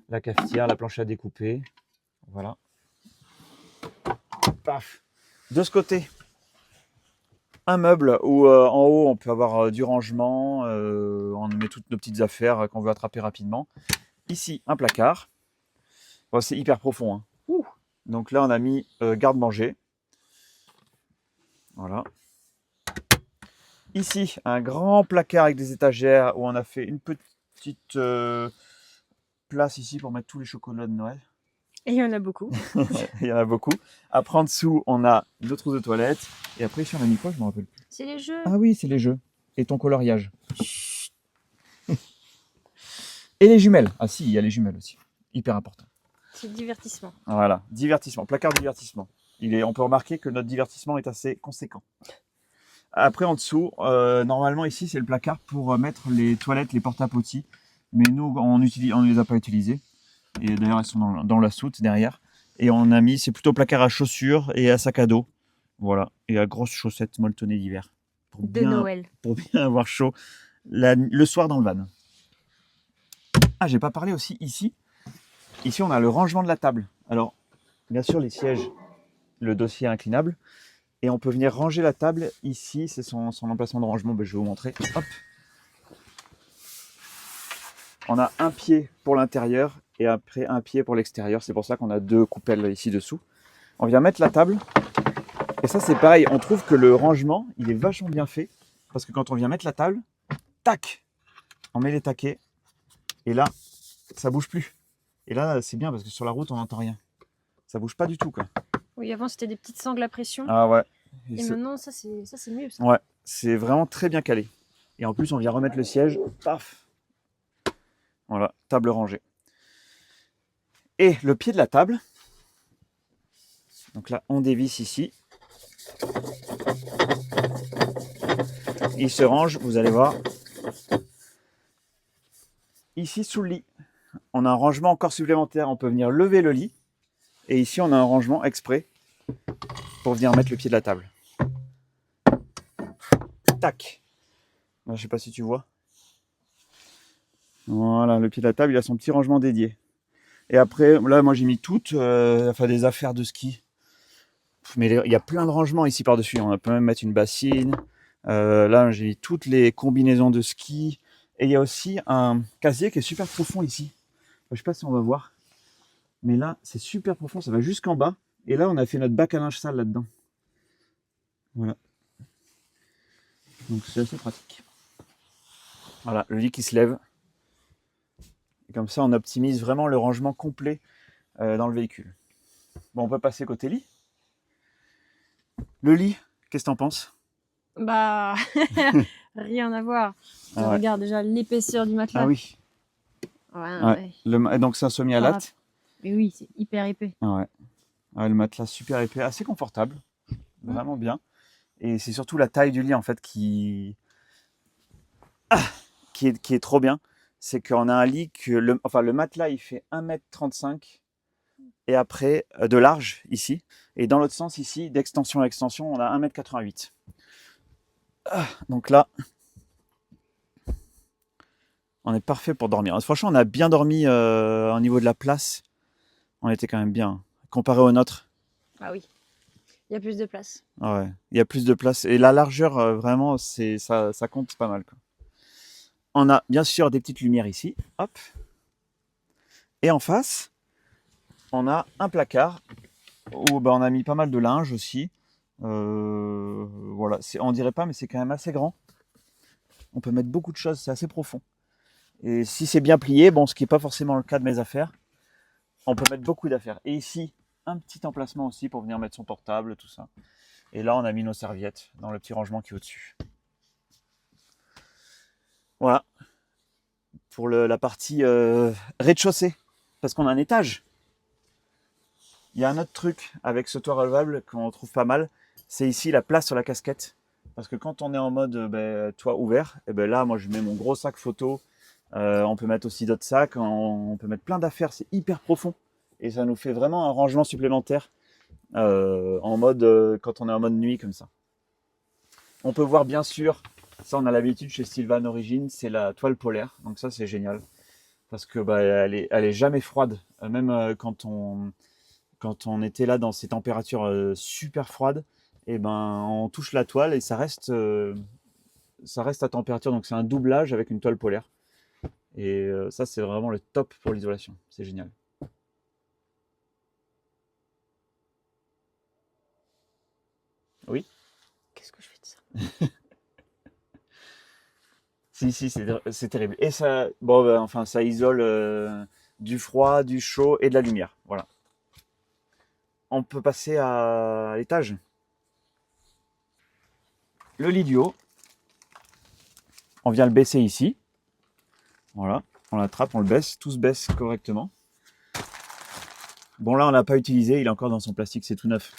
la cafetière, la planche à découper. Voilà. Paf. De ce côté, un meuble où en haut on peut avoir du rangement, on met toutes nos petites affaires qu'on veut attraper rapidement. Ici, un placard. Bon, c'est hyper profond, hein. Ouh. Donc là, on a mis garde-manger. Voilà. Ici, un grand placard avec des étagères où on a fait une petite place ici pour mettre tous les chocolats de Noël. Et il y en a beaucoup. Il y en a beaucoup. Après, en dessous, on a deux trousses de toilette. Et après, ici, on a mis quoi? Je ne me rappelle plus. C'est les jeux. Ah oui, c'est les jeux. Et ton coloriage. Et les jumelles. Ah si, il y a les jumelles aussi. Hyper important. C'est le divertissement. Voilà, divertissement, placard divertissement. On peut remarquer que notre divertissement est assez conséquent. Après, en dessous, normalement ici, c'est le placard pour mettre les toilettes, les porta-potty. Mais nous, on ne les a pas utilisés. Et d'ailleurs, elles sont dans la soute derrière. Et on a mis, c'est plutôt placard à chaussures et à sac à dos. Voilà. Et à grosses chaussettes molletonnées d'hiver. De Noël. Pour bien avoir chaud le soir dans le van. Ah, j'ai pas parlé aussi ici. Ici, on a le rangement de la table. Alors, bien sûr, les sièges, le dossier est inclinable. Et on peut venir ranger la table. Ici, c'est son emplacement de rangement. Ben, je vais vous montrer. Hop. On a un pied pour l'intérieur et après un pied pour l'extérieur. C'est pour ça qu'on a 2 coupelles ici dessous. On vient mettre la table. Et ça, c'est pareil. On trouve que le rangement, il est vachement bien fait. Parce que quand on vient mettre la table, tac, on met les taquets. Et là, ça bouge plus. Et là, c'est bien parce que sur la route, on n'entend rien. Ça bouge pas du tout, quoi. Oui, avant c'était des petites sangles à pression. Ah ouais. Et maintenant, ça c'est mieux. Ça. Ouais, c'est vraiment très bien calé. Et en plus, on vient remettre le siège. Paf. Voilà, table rangée. Et le pied de la table. Donc là, on dévisse ici. Il se range, vous allez voir. Ici, sous le lit, on a un rangement encore supplémentaire. On peut venir lever le lit. Et ici, on a un rangement exprès pour venir mettre le pied de la table. Tac. Je ne sais pas si tu vois. Voilà, le pied de la table, il a son petit rangement dédié. Et après, là, moi, j'ai mis toutes des affaires de ski. Mais il y a plein de rangements ici par-dessus. On peut même mettre une bassine. Là, j'ai mis toutes les combinaisons de ski. Et il y a aussi un casier qui est super profond ici. Je ne sais pas si on va voir. Mais là, c'est super profond. Ça va jusqu'en bas. Et là, on a fait notre bac à linge sale là-dedans. Voilà. Donc, c'est assez pratique. Voilà, le lit qui se lève. Et comme ça, on optimise vraiment le rangement complet dans le véhicule. Bon, on peut passer côté lit. Le lit, qu'est-ce que t'en penses? Bah, rien à voir. Ah ouais. Regarde déjà l'épaisseur du matelas. Ah oui. Ouais. Donc c'est un semi-alate. Mais oui, c'est hyper épais. Ah ouais. Ouais, le matelas super épais, assez confortable. Vraiment bien. Et c'est surtout la taille du lit en fait qui est trop bien. C'est qu'on a un lit que le matelas il fait 1,35 m et après de large ici. Et dans l'autre sens ici, d'extension à extension, on a 1,88 m. Donc là, on est parfait pour dormir. Franchement, on a bien dormi au niveau de la place. On était quand même bien. Comparé au nôtre. Ah oui, il y a plus de place. Ah ouais, il y a plus de place. Et la largeur, vraiment, ça compte pas mal, quoi. On a bien sûr des petites lumières ici. Hop. Et en face, on a un placard où on a mis pas mal de linge aussi. Voilà, on dirait pas, mais c'est quand même assez grand. On peut mettre beaucoup de choses, c'est assez profond. Et si c'est bien plié, bon, ce qui n'est pas forcément le cas de mes affaires, on peut mettre beaucoup d'affaires. Et ici, un petit emplacement aussi pour venir mettre son portable, tout ça. Et là, on a mis nos serviettes dans le petit rangement qui est au-dessus. Voilà. Pour la partie rez-de-chaussée. Parce qu'on a un étage. Il y a un autre truc avec ce toit relevable qu'on trouve pas mal. C'est ici la place sur la casquette. Parce que quand on est en mode toit ouvert, et là, moi, je mets mon gros sac photo. On peut mettre aussi d'autres sacs. On peut mettre plein d'affaires. C'est hyper profond. Et ça nous fait vraiment un rangement supplémentaire en mode quand on est en mode nuit comme ça. On peut voir bien sûr, ça on a l'habitude chez Sylvan Origins, c'est la toile polaire. Donc ça c'est génial parce que elle est jamais froide. Même quand on était là dans ces températures super froides, et on touche la toile et ça reste à température. Donc c'est un doublage avec une toile polaire. Et ça c'est vraiment le top pour l'isolation. C'est génial. Oui. Qu'est-ce que je fais de ça? Si, c'est terrible. Et ça, ça isole du froid, du chaud et de la lumière. Voilà. On peut passer à l'étage. Le lit du haut. On vient le baisser ici. Voilà. On l'attrape, on le baisse. Tout se baisse correctement. Bon, là, on l'a pas utilisé. Il est encore dans son plastique, c'est tout neuf.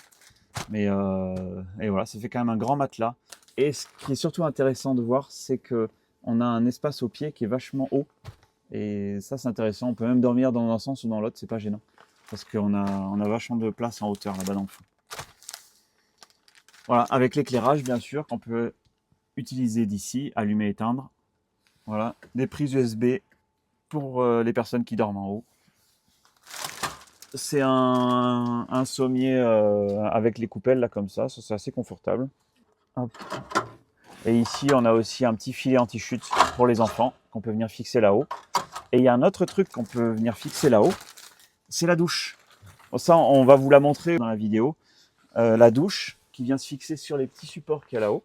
Mais et voilà, ça fait quand même un grand matelas. Et ce qui est surtout intéressant de voir, c'est que on a un espace au pied qui est vachement haut. Et ça, c'est intéressant. On peut même dormir dans un sens ou dans l'autre, c'est pas gênant. Parce qu'on a vachement de place en hauteur là-bas dans le fond. Voilà, avec l'éclairage, bien sûr, qu'on peut utiliser d'ici, allumer, éteindre. Voilà, des prises USB pour les personnes qui dorment en haut. c'est un sommier avec les coupelles là comme ça c'est assez confortable. Hop. Et ici on a aussi un petit filet anti-chute pour les enfants qu'on peut venir fixer là-haut. Et il y a un autre truc qu'on peut venir fixer là-haut, c'est la douche. Bon, ça on va vous la montrer dans la vidéo. La douche qui vient se fixer sur les petits supports qu'il y a là-haut.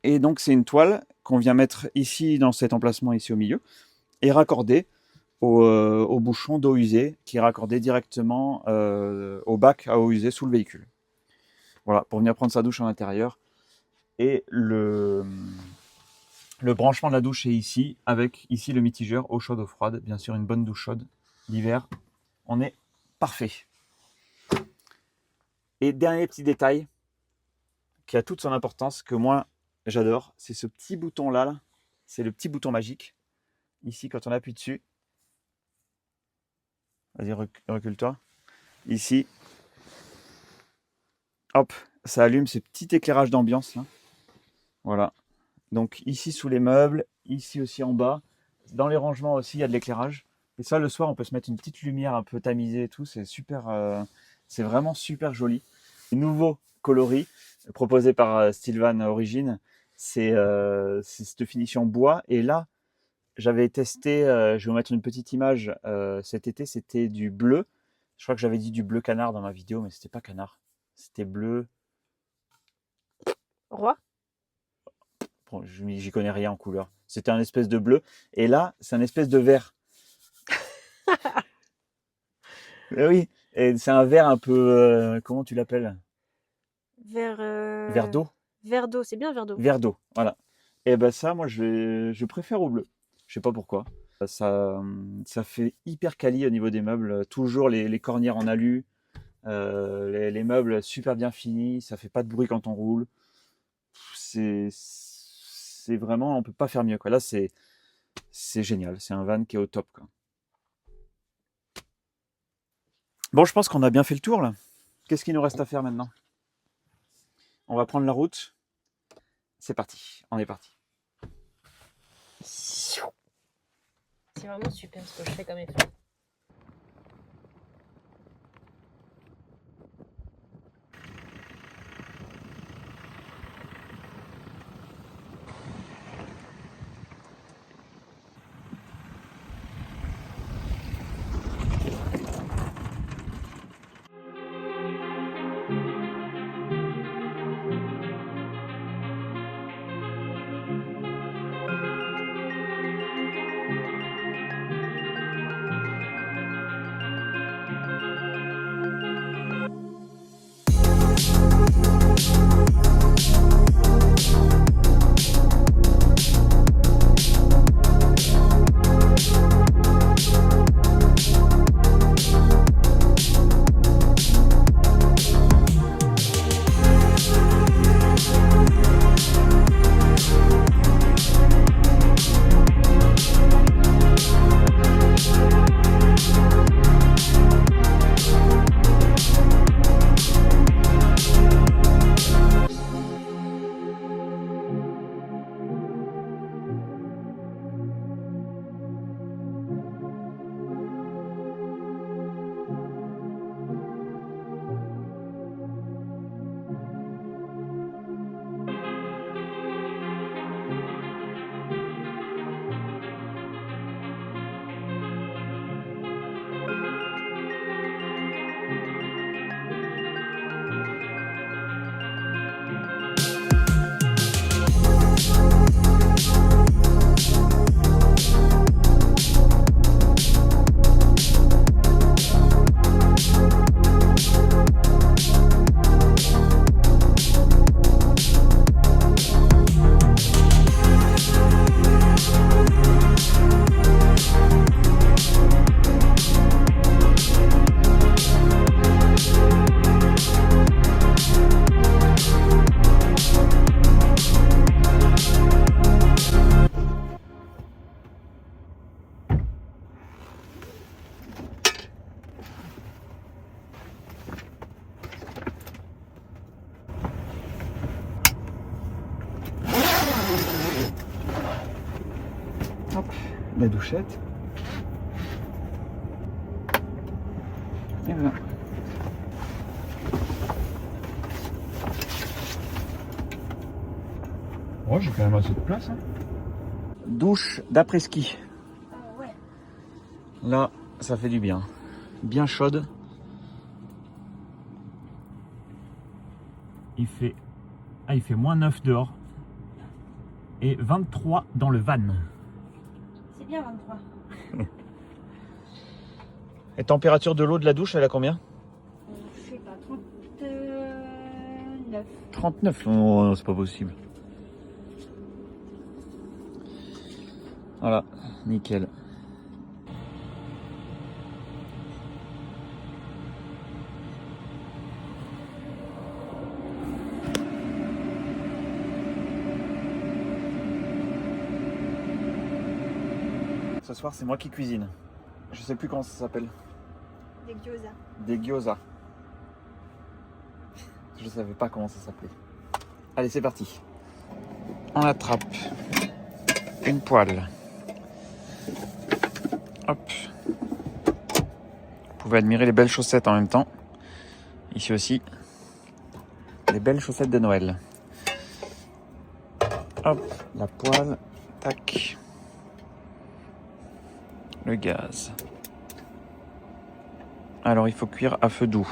Et donc c'est une toile qu'on vient mettre ici dans cet emplacement ici au milieu et raccordée au bouchon d'eau usée qui est raccordé directement au bac à eau usée sous le véhicule. Voilà, pour venir prendre sa douche en intérieur. Et le branchement de la douche est ici, avec ici le mitigeur eau chaude, eau froide. Bien sûr, une bonne douche chaude. L'hiver, on est parfait. Et dernier petit détail qui a toute son importance, que moi j'adore, c'est ce petit bouton là. C'est le petit bouton magique. Ici, quand on appuie dessus, vas-y, recule-toi. Ici, hop, ça allume ce petit éclairage d'ambiance là. Voilà. Donc ici sous les meubles, ici aussi en bas, dans les rangements aussi, il y a de l'éclairage. Et ça, le soir, on peut se mettre une petite lumière un peu tamisée et tout. C'est super, c'est vraiment super joli. Nouveau coloris proposé par Stilvan Origin, c'est cette finition bois. Et là, j'avais testé, je vais vous mettre une petite image cet été, c'était du bleu. Je crois que j'avais dit du bleu canard dans ma vidéo, mais c'était pas canard. C'était bleu. Roi. Bon, j'y connais rien en couleur. C'était un espèce de bleu. Et là, c'est un espèce de vert. Mais oui, et c'est un vert un peu. Comment tu l'appelles? Vert d'eau. Vert d'eau, c'est bien vert d'eau. Vert d'eau, voilà. Et ben ça, moi, je préfère au bleu. Je sais pas pourquoi. Ça fait hyper quali au niveau des meubles. Toujours les cornières en alu. Les meubles super bien finis. Ça fait pas de bruit quand on roule. C'est vraiment, on peut pas faire mieux, quoi. Là, c'est génial. C'est un van qui est au top, quoi. Bon, je pense qu'on a bien fait le tour, là. Qu'est-ce qu'il nous reste à faire maintenant? On va prendre la route. C'est parti. On est parti. C'est vraiment super ce que je fais comme effet. Hop, la douchette. Et voilà. Oh, j'ai quand même assez de place. Hein. Douche d'après-ski. Ouais. Là, ça fait du bien. Bien chaude. Il fait moins 9 dehors. Et 23 dans le van. C'est bien 23. Et température de l'eau de la douche, elle a combien? Je sais pas, 39. 39, non, c'est pas possible. Voilà, nickel. Ce soir, c'est moi qui cuisine. Je sais plus comment ça s'appelle. Des gyoza. Des gyoza. Je savais pas comment ça s'appelait. Allez, c'est parti. On attrape une poêle. Hop. Vous pouvez admirer les belles chaussettes en même temps. Ici aussi, les belles chaussettes de Noël. Hop, la poêle. Tac. Le gaz. Alors il faut cuire à feu doux.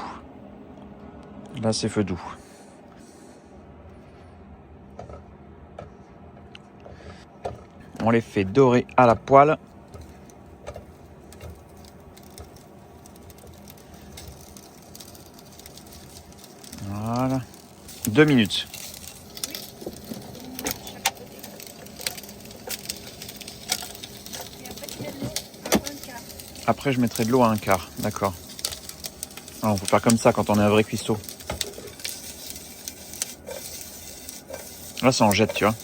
Là c'est feu doux. On les fait dorer à la poêle. Voilà. 2 minutes. Après, je mettrai de l'eau à 1/4. D'accord. Alors, on peut faire comme ça quand on est un vrai cuistot. Là, ça en jette, tu vois.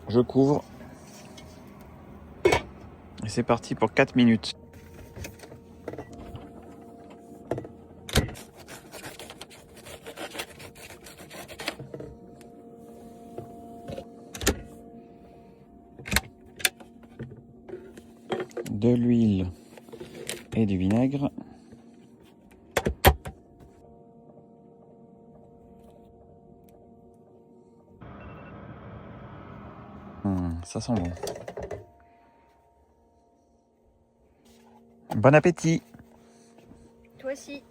Je couvre. Et c'est parti pour 4 minutes. De l'huile et du vinaigre. Ça sent bon. Bon appétit! Toi aussi.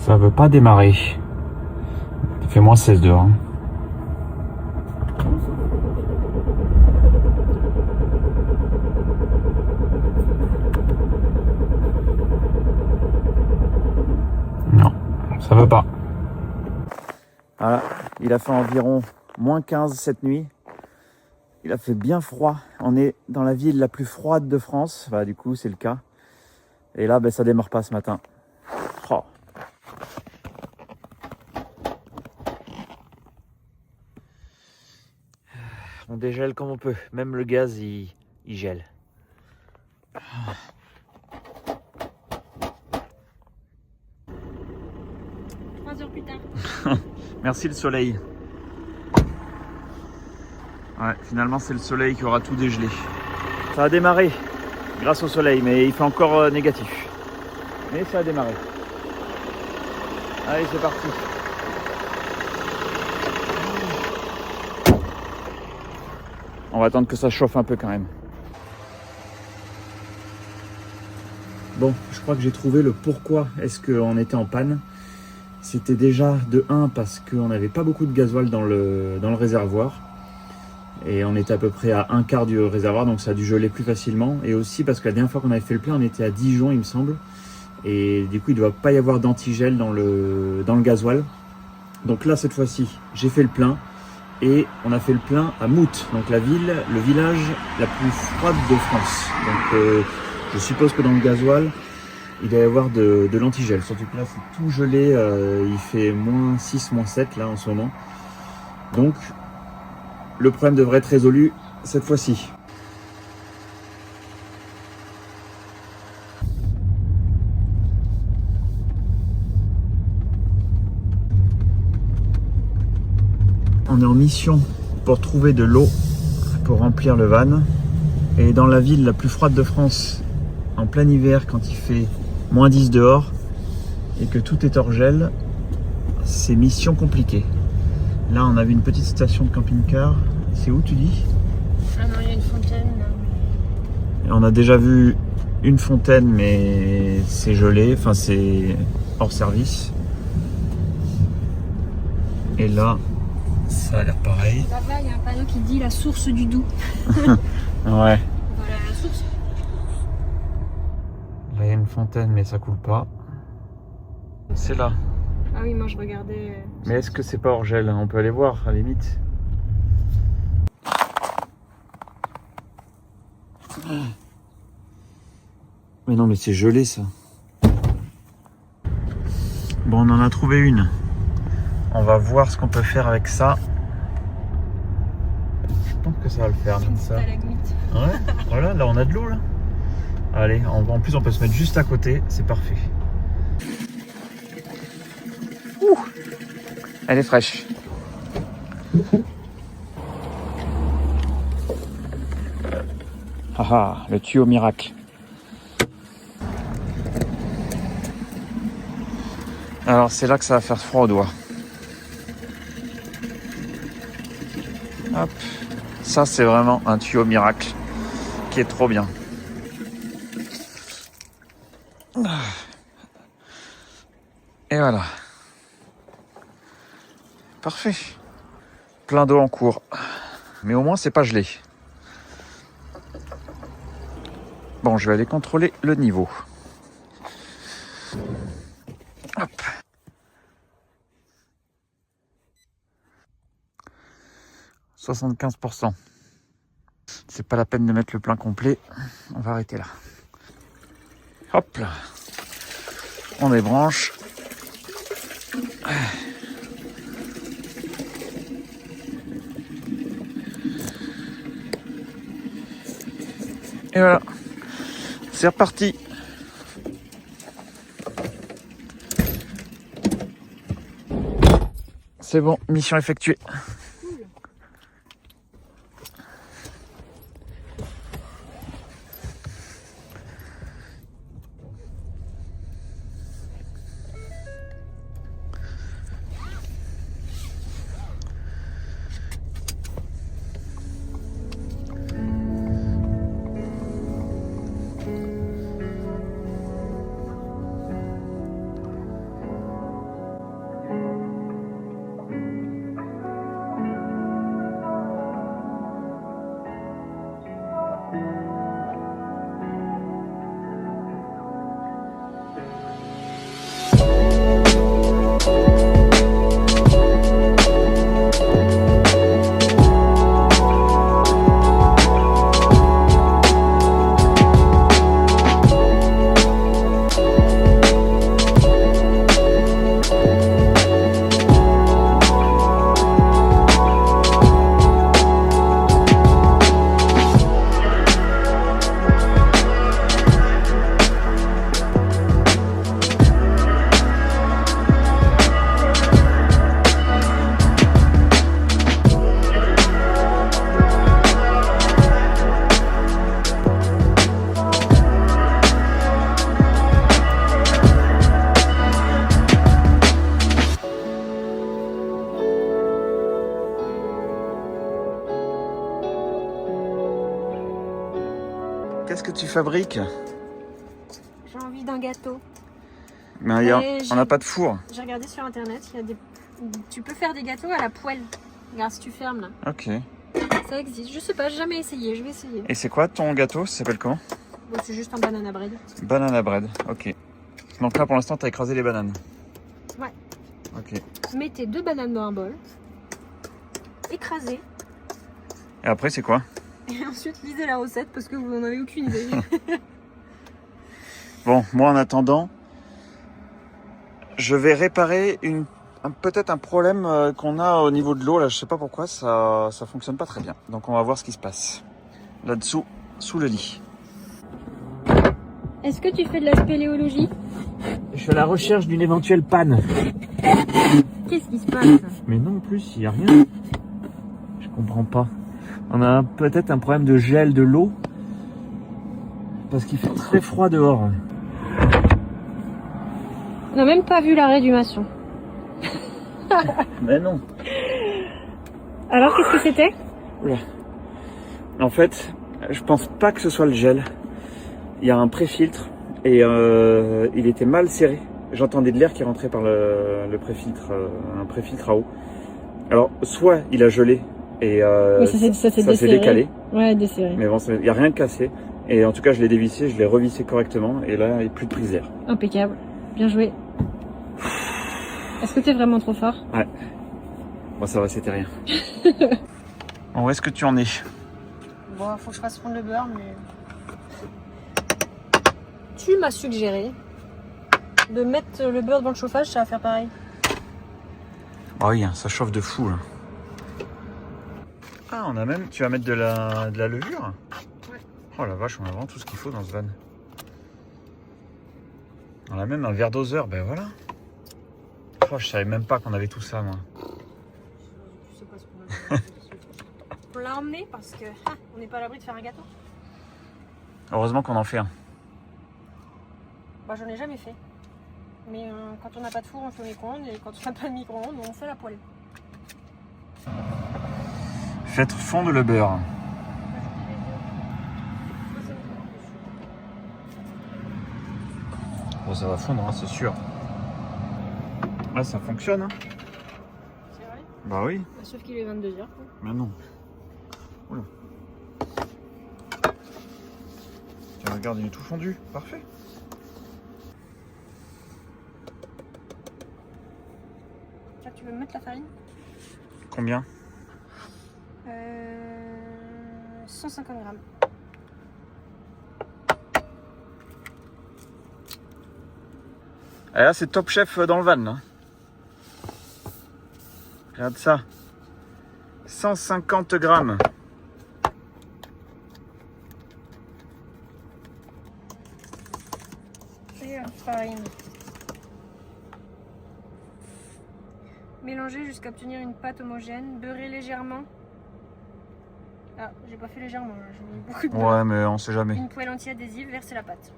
Ça veut pas démarrer. Il fait moins 16 dehors. Hein. Non, ça veut pas. Voilà, il a fait environ moins 15 cette nuit. Il a fait bien froid. On est dans la ville la plus froide de France. Enfin, du coup, c'est le cas. Et là, ben, ça démarre pas ce matin. Oh. On dégèle comme on peut. Même le gaz, il gèle. 3 heures plus tard. Merci le soleil. Ouais, finalement, c'est le soleil qui aura tout dégelé. Ça a démarré grâce au soleil, mais il fait encore négatif. Mais ça a démarré. Allez, c'est parti. On va attendre que ça chauffe un peu quand même. Bon, je crois que j'ai trouvé le pourquoi est-ce qu'on était en panne. C'était déjà de 1 parce qu'on n'avait pas beaucoup de gasoil dans le réservoir. Et on était à peu près à un quart du réservoir, donc ça a dû geler plus facilement. Et aussi parce que la dernière fois qu'on avait fait le plein, on était à Dijon, il me semble. Et du coup, il ne doit pas y avoir d'antigel dans le gasoil. Donc là, cette fois-ci, j'ai fait le plein. Et on a fait le plein à Mout, donc le village la plus froide de France. Donc je suppose que dans le gasoil, il doit y avoir de l'antigel. Surtout que là, c'est tout gelé. Il fait -6, -7 là en ce moment. Donc le problème devrait être résolu cette fois-ci. On est en mission pour trouver de l'eau pour remplir le van. Et dans la ville la plus froide de France, en plein hiver, quand il fait -10 dehors et que tout est hors gel, c'est mission compliquée. Là, on a vu une petite station de camping-car. C'est où, tu dis? Ah non, il y a une fontaine. Et on a déjà vu une fontaine, mais c'est gelé, enfin c'est hors service. Et là, ça a l'air pareil. Là-bas, il y a un panneau qui dit la source du Doubs. Ouais. Voilà la source. Là, il y a une fontaine, mais ça coule pas. C'est là. Ah oui, moi je regardais. Mais est-ce que c'est pas hors gel? On peut aller voir, à la limite. Mais non, mais c'est gelé, ça. Bon, on en a trouvé une. On va voir ce qu'on peut faire avec ça. Je pense que ça va le faire, comme ça. Ouais, voilà, là on a de l'eau, là. Allez, en plus on peut se mettre juste à côté, c'est parfait. Ouh, elle est fraîche. Ah, le tuyau miracle. Alors c'est là que ça va faire froid aux doigts. Hop. Ça c'est vraiment un tuyau miracle qui est trop bien. Et voilà. Parfait. Plein d'eau en cours. Mais au moins c'est pas gelé. Bon, je vais aller contrôler le niveau. Hop. « 75%. C'est pas la peine de mettre le plein complet. On va arrêter là. Hop là. On débranche. Et voilà. C'est reparti. C'est bon, mission effectuée. que tu fabriques? J'ai envie d'un gâteau. Mais on n'a pas de four. J'ai regardé sur internet, tu peux faire des gâteaux à la poêle. Regarde si tu fermes là. Ok. Ça existe. Je sais pas, j'ai jamais essayé. Je vais essayer. Et c'est quoi ton gâteau? Ça s'appelle comment? Bon, c'est juste un banana bread. Banana bread. Ok. Donc là, pour l'instant, tu as écrasé les bananes. Ouais. Ok. Mettez 2 bananes dans un bol. Écrasez. Et après, c'est quoi? Et ensuite, lisez la recette parce que vous n'en avez aucune idée. Bon, moi, en attendant, je vais réparer peut-être un problème qu'on a au niveau de l'eau. Là, je sais pas pourquoi, ça fonctionne pas très bien. Donc, on va voir ce qui se passe. Là-dessous, sous le lit. Est-ce que tu fais de la spéléologie? Je suis à la recherche d'une éventuelle panne. Qu'est-ce qui se passe? Mais non, en plus, il n'y a rien. Je comprends pas. On a peut-être un problème de gel de l'eau. Parce qu'il fait très froid dehors. On n'a même pas vu l'arrêt du maçon. Mais non. Alors, qu'est-ce que c'était? Oula. En fait, je pense pas que ce soit le gel. Il y a un pré-filtre et il était mal serré. J'entendais de l'air qui rentrait par le pré-filtre, un pré-filtre à eau. Alors, soit il a gelé et ça s'est décalé. Ouais, desserré. Mais bon, il n'y a rien de cassé. Et en tout cas, je l'ai dévissé, je l'ai revissé correctement. Et là, il n'y a plus de prise d'air. Impeccable. Bien joué. Est-ce que t'es vraiment trop fort? Ouais. Bon, ça va, c'était rien. Bon, où est-ce que tu en es? Bon, faut que je fasse fondre le beurre, mais... Tu m'as suggéré de mettre le beurre devant le chauffage, ça va faire pareil. Oh oui, ça chauffe de fou, là. Ah, on a même... Tu vas mettre de la levure? Ouais. Oh la vache, on a vraiment tout ce qu'il faut dans ce van. On a même un verre doseur, ben voilà. Oh, je savais même pas qu'on avait tout ça, moi. Je sais pas ce qu'on a. On l'a emmené parce que on n'est pas à l'abri de faire un gâteau. Heureusement qu'on en fait un. Bah, j'en ai jamais fait. Mais quand on n'a pas de four, on fait au micro-ondes. Et quand on n'a pas de micro-ondes, on fait à la poêle. Faites fondre le beurre. Bon, ça va fondre, hein, c'est sûr. Là, ça fonctionne. Hein. C'est vrai? Bah oui. Bah, sauf qu'il est 22h. Mais non. Oula. Tiens, regarde, il est tout fondu. Parfait. Tiens, tu veux me mettre la farine? Combien? 150 grammes. Et là, c'est Top Chef dans le van. Là. Regarde ça. 150 grammes. Et la farine. Mélangez jusqu'à obtenir une pâte homogène. Beurrez légèrement. Ah, j'ai pas fait légèrement, j'ai mis beaucoup de beurre. Ouais, mais on sait jamais. Une poêle anti-adhésive, versez la pâte.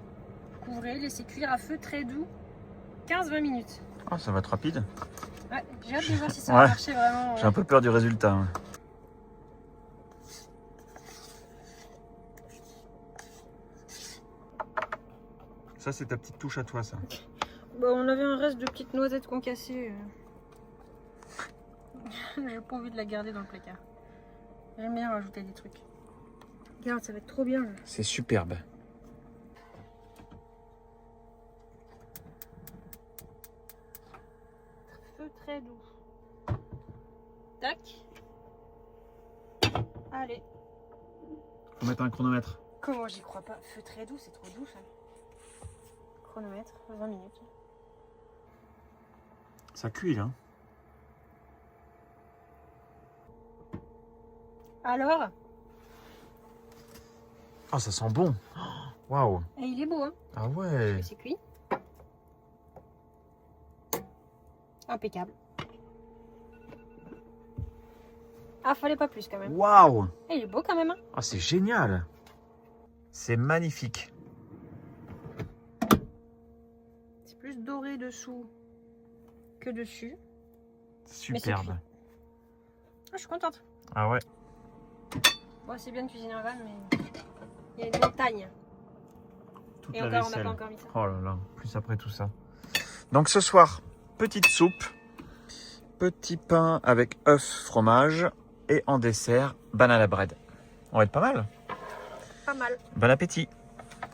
Couvrez, laissez cuire à feu très doux 15-20 minutes. Ah, ça va être rapide. Ouais, j'ai hâte de voir si ça va Ouais. marcher vraiment. J'ai un peu peur du résultat. Hein. Ça, c'est ta petite touche à toi, ça. Bah, on avait un reste de petites noisettes concassées. J'ai pas envie de la garder dans le placard. J'aime bien rajouter des trucs. Regarde, ça va être trop bien. Là. C'est superbe. Feu très doux. Tac. Allez. Faut mettre un chronomètre. Comment j'y crois pas? Feu très doux, c'est trop doux ça. Chronomètre, 20 minutes. Ça cuit, là. Alors? Ah, ça sent bon. Waouh. Et il est beau, hein? Ah ouais. C'est cuit. Impeccable. Ah, fallait pas plus quand même. Waouh. Et il est beau quand même, hein? Ah, c'est génial. C'est magnifique. C'est plus doré dessous que dessus. Superbe. Ah, je suis contente. Ah ouais. Bon, c'est bien de cuisiner un van, mais il y a une montagne. toute Et la encore, on n'a vaisselle. pas encore mis ça. Oh là là, plus après tout ça. Donc ce soir, petite soupe, petit pain avec œuf, fromage et en dessert, banana bread. On va être pas mal. Pas mal. Bon appétit.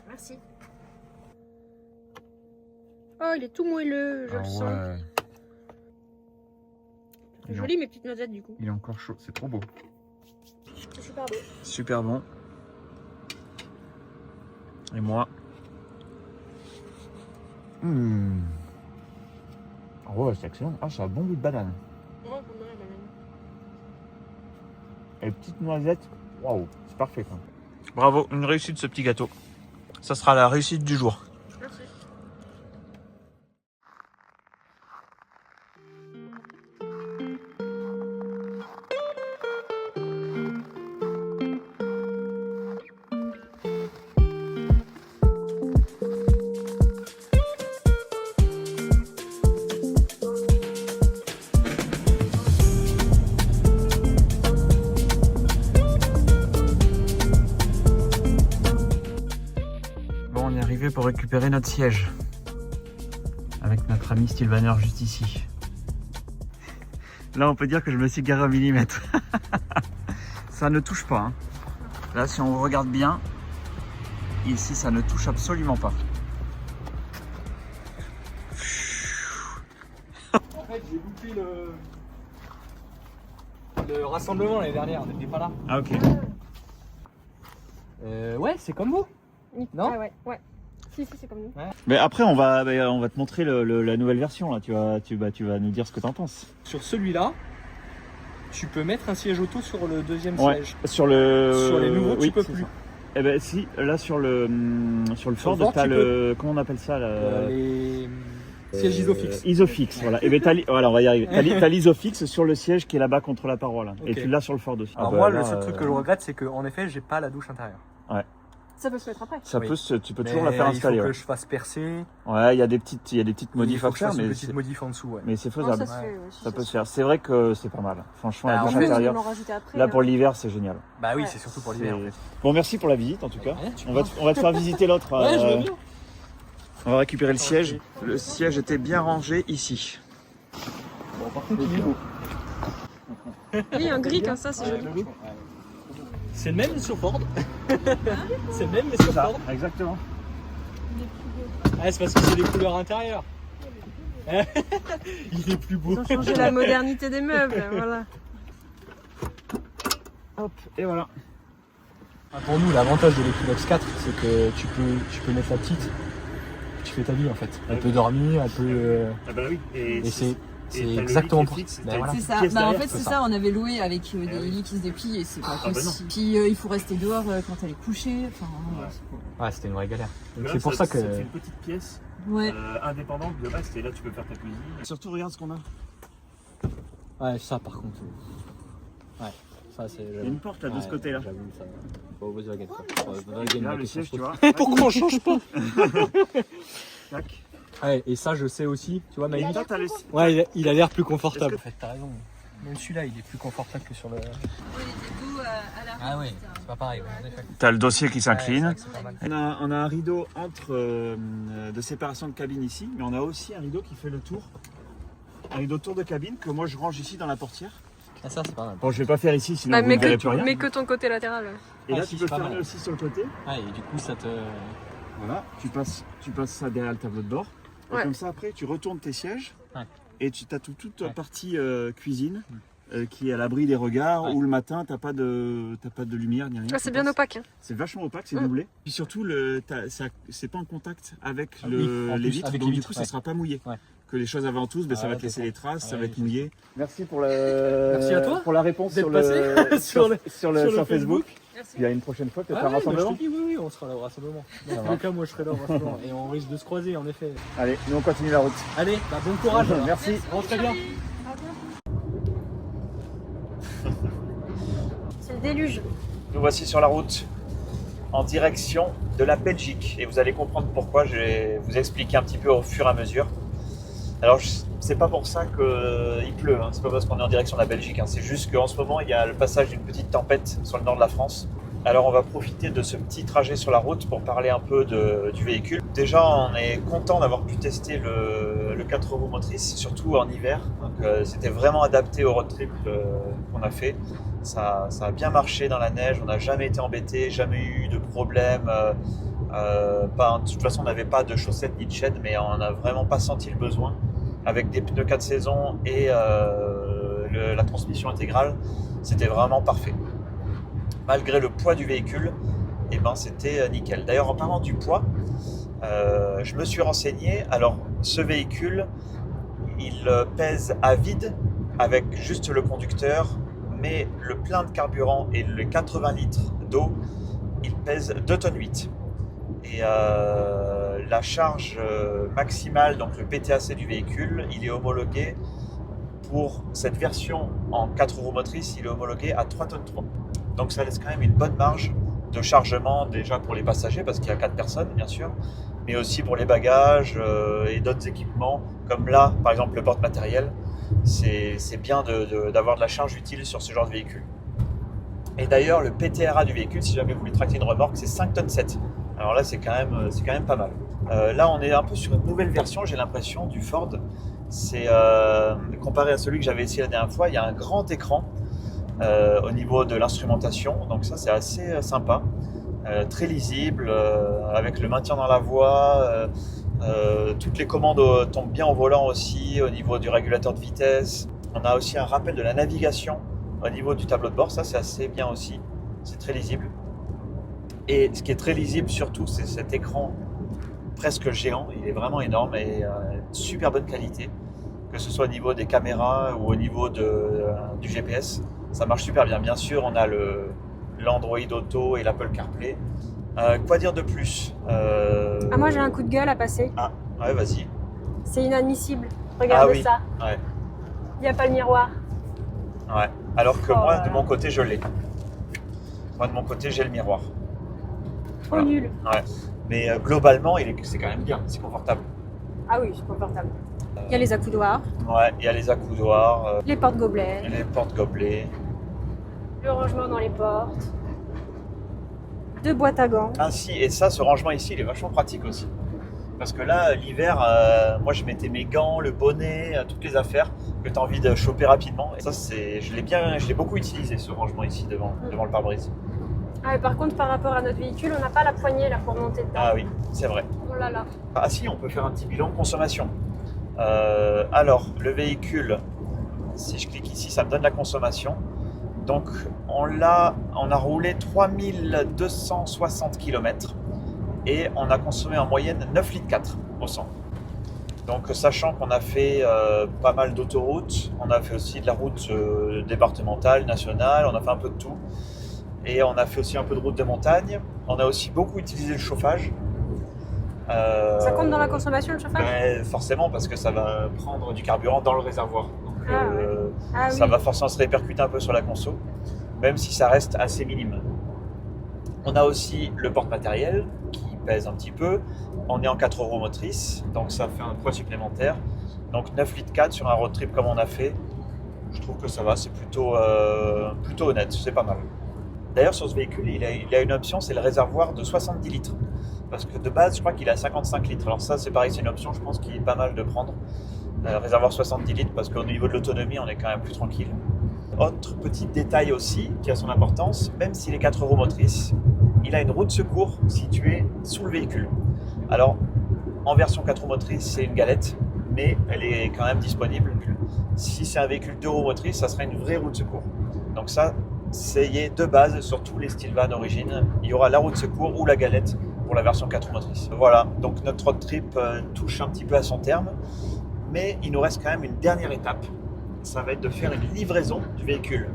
Merci. Oh, il est tout moelleux, je le sens. C'est joli mes petites noisettes du coup. Il est encore chaud, c'est trop beau. C'est super beau. Super bon. Et moi. Oh ouais, c'est excellent. Ah, ça a un bon goût de banane. Oh, pour moi, la banane. Et les petites noisettes, waouh, c'est parfait quoi. Bravo, une réussite ce petit gâteau. Ça sera la réussite du jour. Merci. Bon, on est arrivé pour récupérer notre siège. Avec notre ami Sylvaner juste ici. Là, on peut dire que je me suis garé au millimètre. Ça ne touche pas. Hein. Là, si on regarde bien, ici, ça ne touche absolument pas. En fait, j'ai loupé le rassemblement l'année dernière, on n'était pas là. Ah, ok. Ouais, c'est comme vous. Non Ah ouais, ouais. Si, c'est comme nous. Mais après, on va te montrer la nouvelle version. Là. Tu vas nous dire ce que tu en penses. Sur celui-là, tu peux mettre un siège auto sur le deuxième Ouais. siège. Sur les nouveaux, tu peux c'est plus. ça. Eh ben si, là sur le Ford, Ford, t'as tu le comment on appelle ça là, Les sièges Isofix. Isofix, voilà. Et ben voilà, on va y arriver. T'as l'Isofix sur le siège qui est là-bas contre la paroi là. Et Ok. tu l'as sur le Ford aussi. Alors Ah bah moi, là, le seul truc que je regrette, c'est qu'en effet, j'ai pas la douche intérieure. Ça peut se mettre après. ça Oui. tu peux toujours la faire Mais installer. Il faut Ouais, que je fasse percer. Ouais, il y a des petites modifs il faut à que je faire, fasse une mais petite modif en dessous, ouais. c'est Non, faisable. ça se fait. Ouais, Ça peut se faire. C'est vrai que c'est pas mal. Franchement, Bah, la en douche fait, Ils intérieure. vont rajouter après. Là pour hein. l'hiver, c'est génial. Bah oui, Ouais. c'est surtout pour l'hiver. En fait. Bon, merci pour la visite en tout cas. Ouais, tu On va te faire visiter l'autre. Ouais, je veux bien. On va récupérer le siège. Le siège était bien rangé ici. Bon, par contre, il est beau. Oui, un gris comme ça, c'est joli. C'est le même sur Ford. C'est le même, mais sur Ford. Exactement. Ah, c'est parce que c'est des couleurs intérieures. Il est plus beau. Ils ont changé la modernité des meubles, voilà. Hop, et voilà. Pour nous, l'avantage de l'Equinox 4, c'est que tu peux mettre la petite. Tu fais ta vie en fait. Elle peut dormir, elle peut. Ah bah oui. Et c'est exactement pour. Ben voilà. C'est ça. Bah, en fait, c'est ça. On avait loué avec des lits qui se déplient et c'est pas bah possible. Puis il faut rester dehors quand elle est couchée. Enfin, Ouais, c'était une vraie galère. Donc c'est pour ça que. C'est une petite pièce ouais. indépendante de base. Et là, tu peux faire ta cuisine. Surtout, regarde ce qu'on a. Ouais, ça par contre. Ouais, ça c'est. Il y a une porte là, de ce côté-là. J'avoue, ça. Pas Volkswagen. Là, le siège, tu vois. Pourquoi on change pas? Tac. Ouais, et ça, je sais aussi. Tu vois, Maïli. Toi, t'as le... Ouais, il a l'air plus confortable. En fait, t'as raison. Même celui-là, il est plus confortable que sur le. Ah ouais, c'est pas pareil, ouais, en effet. T'as le dossier qui Ouais, c'est s'incline. vrai que c'est pas mal. On a un rideau de séparation de cabine ici, mais on a aussi un rideau qui fait le tour. Un rideau tour de cabine que moi je range ici dans la portière. Ah, ça, c'est pas mal. Bon, je vais pas faire ici, sinon Bah, vous ne verrez plus rien. mais que ton côté latéral. Et là, Ah, tu si, peux c'est pas fermer mal. aussi sur le côté. Ah, et du coup, ça te. Voilà, tu passes ça derrière le tableau de bord. Et Ouais. comme ça, après, tu retournes tes sièges. Ouais. Et tu as toute la Ouais. partie cuisine qui est à l'abri des regards. Ouais. Où le matin, t'as pas de lumière ni rien. Ah, qui c'est bien passe. opaque. Hein. C'est vachement opaque, c'est Mm. doublé. Puis surtout, c'est pas en contact avec Ah oui, en les plus, vitres, avec donc les du vitres, coup, ça ouais. sera pas mouillé. Ouais. Que les choses avant tous, ben, ça Ah, va te ouais, laisser d'accord. les traces, ça Ouais, va être c'est mouillé. Merci pour Merci à toi pour la réponse d'être sur, passé sur Facebook. Merci. Il y a une prochaine fois, peut-être Ah un rassemblement. oui, oui, on sera là au rassemblement. Dans tous les cas, moi je serai là au rassemblement. Et on risque de se croiser en effet. Allez, nous on continue la route. Allez, bah, bon courage. alors. Merci. Rentrez bien. C'est le déluge. Nous voici sur la route en direction de la Belgique et vous allez comprendre pourquoi. Je vais vous expliquer un petit peu au fur et à mesure. Alors c'est pas pour ça qu'il pleut, hein. C'est pas parce qu'on est en direction de la Belgique, hein. C'est juste qu'en ce moment il y a le passage d'une petite tempête sur le nord de la France Alors on va profiter de ce petit trajet sur la route pour parler un peu du véhicule. Déjà on est content d'avoir pu tester le 4 roues motrices, surtout en hiver. Donc c'était vraiment adapté au road trip qu'on a fait. Ça a bien marché dans la neige, on n'a jamais été embêté, jamais eu de problème. De toute façon on n'avait pas de chaussettes ni de chaînes, mais on n'a vraiment pas senti le besoin. Avec des pneus 4 saisons et la transmission intégrale, c'était vraiment parfait. Malgré le poids du véhicule, eh ben, c'était nickel. D'ailleurs, en parlant du poids, je me suis renseigné. Alors, ce véhicule, il pèse à vide avec juste le conducteur, mais le plein de carburant et les 80 litres d'eau, il pèse 2,8 tonnes. Et la charge maximale, donc le PTAC du véhicule, il est homologué pour cette version en 4 roues motrices, il est homologué à 3,3 tonnes. Donc ça laisse quand même une bonne marge de chargement déjà pour les passagers, parce qu'il y a 4 personnes bien sûr, mais aussi pour les bagages et d'autres équipements, comme là par exemple le porte-matériel. C'est bien d'avoir de la charge utile sur ce genre de véhicule. Et d'ailleurs le PTRA du véhicule, si jamais vous voulez tracter une remorque, c'est 5,7 tonnes. Alors là c'est quand même pas mal. Là on est un peu sur une nouvelle version, j'ai l'impression, du Ford. C'est comparé à celui que j'avais essayé la dernière fois, il y a un grand écran au niveau de l'instrumentation, donc ça c'est assez sympa, très lisible, avec le maintien dans la voie, toutes les commandes tombent bien au volant aussi, au niveau du régulateur de vitesse. On a aussi un rappel de la navigation au niveau du tableau de bord, ça c'est assez bien aussi, c'est très lisible. Et ce qui est très lisible surtout, c'est cet écran presque géant, il est vraiment énorme et super bonne qualité, que ce soit au niveau des caméras ou au niveau du GPS. Ça marche super bien. Bien sûr, on a l'Android Auto et l'Apple CarPlay. Quoi dire de plus Moi j'ai un coup de gueule à passer. Ah, ouais, vas-y. C'est inadmissible. Regardez ça. Ouais. Il n'y a pas le miroir. Ouais. Alors que moi, là de là. mon côté, je l'ai. Moi, de mon côté, j'ai le miroir. Trop nul. Ouais. Mais globalement, c'est quand même bien. C'est confortable. Ah oui, c'est confortable. Il y a les accoudoirs, Ouais. Il y a les accoudoirs, les portes-gobelets, les porte-gobelets. le rangement dans les portes, 2 boîtes à gants. Ainsi, et ça, ce rangement ici, il est vachement pratique aussi. Parce que là, l'hiver, moi je mettais mes gants, le bonnet, toutes les affaires que tu as envie de choper rapidement. Et ça, je l'ai beaucoup utilisé, ce rangement ici devant le pare-brise. Ah, et par contre, par rapport à notre véhicule, on n'a pas la poignée là pour monter dedans. Ah oui, c'est vrai. Oh là là. Ah si, on peut faire un petit bilan consommation. Alors, le véhicule, si je clique ici, ça me donne la consommation. Donc, on a roulé 3260 km et on a consommé en moyenne 9,4 litres au 100. Donc, sachant qu'on a fait pas mal d'autoroutes, on a fait aussi de la route départementale, nationale, on a fait un peu de tout. Et on a fait aussi un peu de route de montagne. On a aussi beaucoup utilisé le chauffage. Ça compte dans la consommation le chauffage? Forcément, parce que ça va prendre du carburant dans le réservoir. Donc, ça oui. va forcément se répercuter un peu sur la conso, même si ça reste assez minime. On a aussi le porte-matériel qui pèse un petit peu. On est en 4 roues motrices, donc ça fait un poids supplémentaire. Donc 9,4 litres sur un road trip comme on a fait, je trouve que ça va, c'est plutôt honnête, c'est pas mal. D'ailleurs, sur ce véhicule, il a une option, c'est le réservoir de 70 litres. Parce que de base, je crois qu'il a 55 litres. Alors ça, c'est pareil, c'est une option, je pense, qui est pas mal de prendre. Réservoir 70 litres, parce qu'au niveau de l'autonomie, on est quand même plus tranquille. Autre petit détail aussi, qui a son importance, même s'il est 4 roues motrices, il a une roue de secours située sous le véhicule. Alors, en version 4 roues motrices, c'est une galette, mais elle est quand même disponible. Si c'est un véhicule 2 roues motrices, ça sera une vraie roue de secours. Donc ça, c'est de base sur tous les style van origine, il y aura la roue de secours ou la galette pour la version 4 roues motrices. Voilà, donc notre road trip touche un petit peu à son terme, mais il nous reste quand même une dernière étape. Ça va être de faire une livraison du véhicule.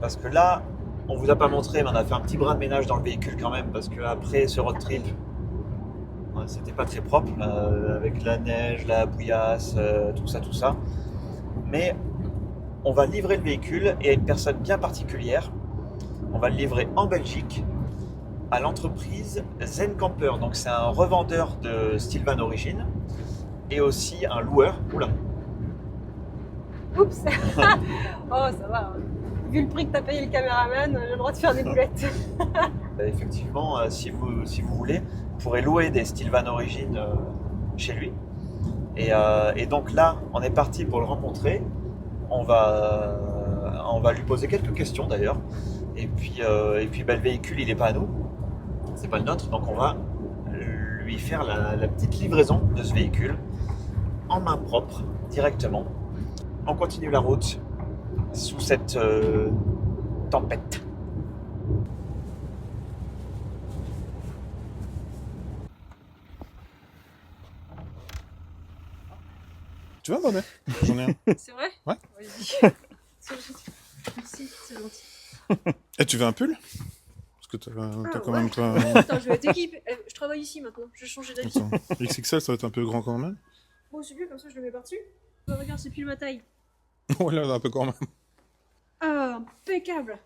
Parce que là, on vous a pas montré, mais on a fait un petit brin de ménage dans le véhicule quand même, parce qu'après ce road trip, c'était pas très propre, avec la neige, la bouillasse, tout ça. Mais on va livrer le véhicule et à une personne bien particulière. On va le livrer en Belgique à l'entreprise Zen Camper. Donc c'est un revendeur de style van origine et aussi un loueur. Oula. Oups. Oh, ça va. Vu le prix que t'as payé le caméraman, j'ai le droit de faire des boulettes. Effectivement, si vous voulez, vous pourrez louer des Stilvan Origin chez lui. Et donc là, on est parti pour le rencontrer. On va lui poser quelques questions d'ailleurs. Et puis le véhicule, il n'est pas à nous. C'est pas le nôtre. Donc on va lui faire la petite livraison de ce véhicule en main propre, directement. On continue la route sous cette tempête. Tu veux un bonnet? J'en ai un. C'est vrai? Ouais. Vas-y. C'est gentil. Merci, c'est gentil. Et tu veux un pull? Parce que t'as quand même toi. Attends, je vais être équipe. Je travaille ici maintenant. Je vais changer d'habit. Attends, XXL, ça va être un peu grand quand même. Bon, c'est mieux, comme ça je le mets par-dessus. Oh, regarde, c'est plus ma taille. Ouais, là, un peu quand même. Ah, impeccable.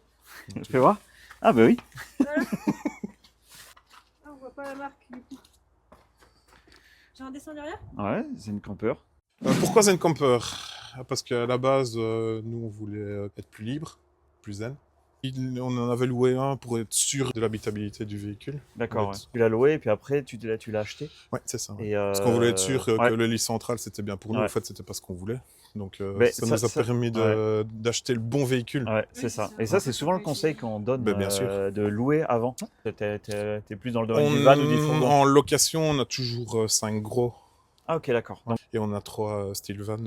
Je peux voir? Ah bah oui. Voilà. Ah, on voit pas la marque du coup. J'ai un dessin derrière? Ouais, c'est une camper. Pourquoi Zen Camper? Parce qu'à la base, nous, on voulait être plus libre, plus zen. On en avait loué un pour être sûr de l'habitabilité du véhicule. D'accord, Ouais. ouais. Tu l'as loué et puis après tu l'as acheté. Ouais, c'est ça. Ouais. Et Parce qu'on voulait être sûr que ouais. le lit central, c'était bien pour nous. Ouais. En fait, c'était pas ce qu'on voulait. Donc, Mais ça nous a permis d'acheter le bon véhicule. Ouais, c'est ça. Et ça, c'est souvent le conseil qu'on donne bien sûr. de louer avant. T'es plus dans le domaine du van ou du fourgon? En location, on a toujours 5 gros. Ah ok, d'accord. Donc, Et on a 3 Stilvan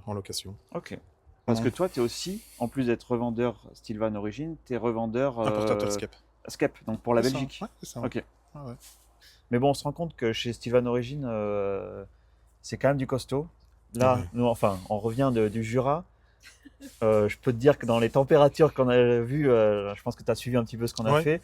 en location. ok. Parce que toi, tu es aussi, en plus d'être revendeur Stilvan Origin, tu es revendeur Importateur Skep. Skep, donc pour la C'est ça. Belgique. Ouais, c'est ça. Ok. Ah ouais. Mais bon, on se rend compte que chez Stilvan Origin, c'est quand même du costaud. Là, Ouais. nous, enfin, on revient du Jura. Je peux te dire que dans les températures qu'on a vues, je pense que tu as suivi un petit peu ce qu'on a Ouais. fait.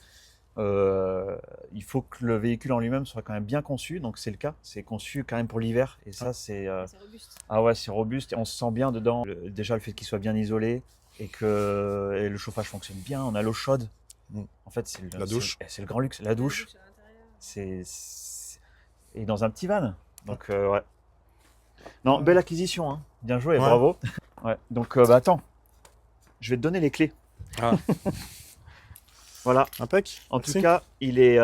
Il faut que le véhicule en lui-même soit quand même bien conçu, donc c'est le cas. C'est conçu quand même pour l'hiver, et ça, c'est C'est robuste. ah ouais, c'est robuste et on se sent bien dedans. Déjà, le fait qu'il soit bien isolé et que le chauffage fonctionne bien, on a l'eau chaude. Mm. En fait, c'est La douche. c'est le grand luxe. La douche, à l'intérieur. et dans un petit van. Donc ouais. Non, belle acquisition, hein. Bien joué, Ouais. bravo. Ouais. Donc bah attends, je vais te donner les clés. Ah. Voilà. Impec. En Merci. tout cas, il est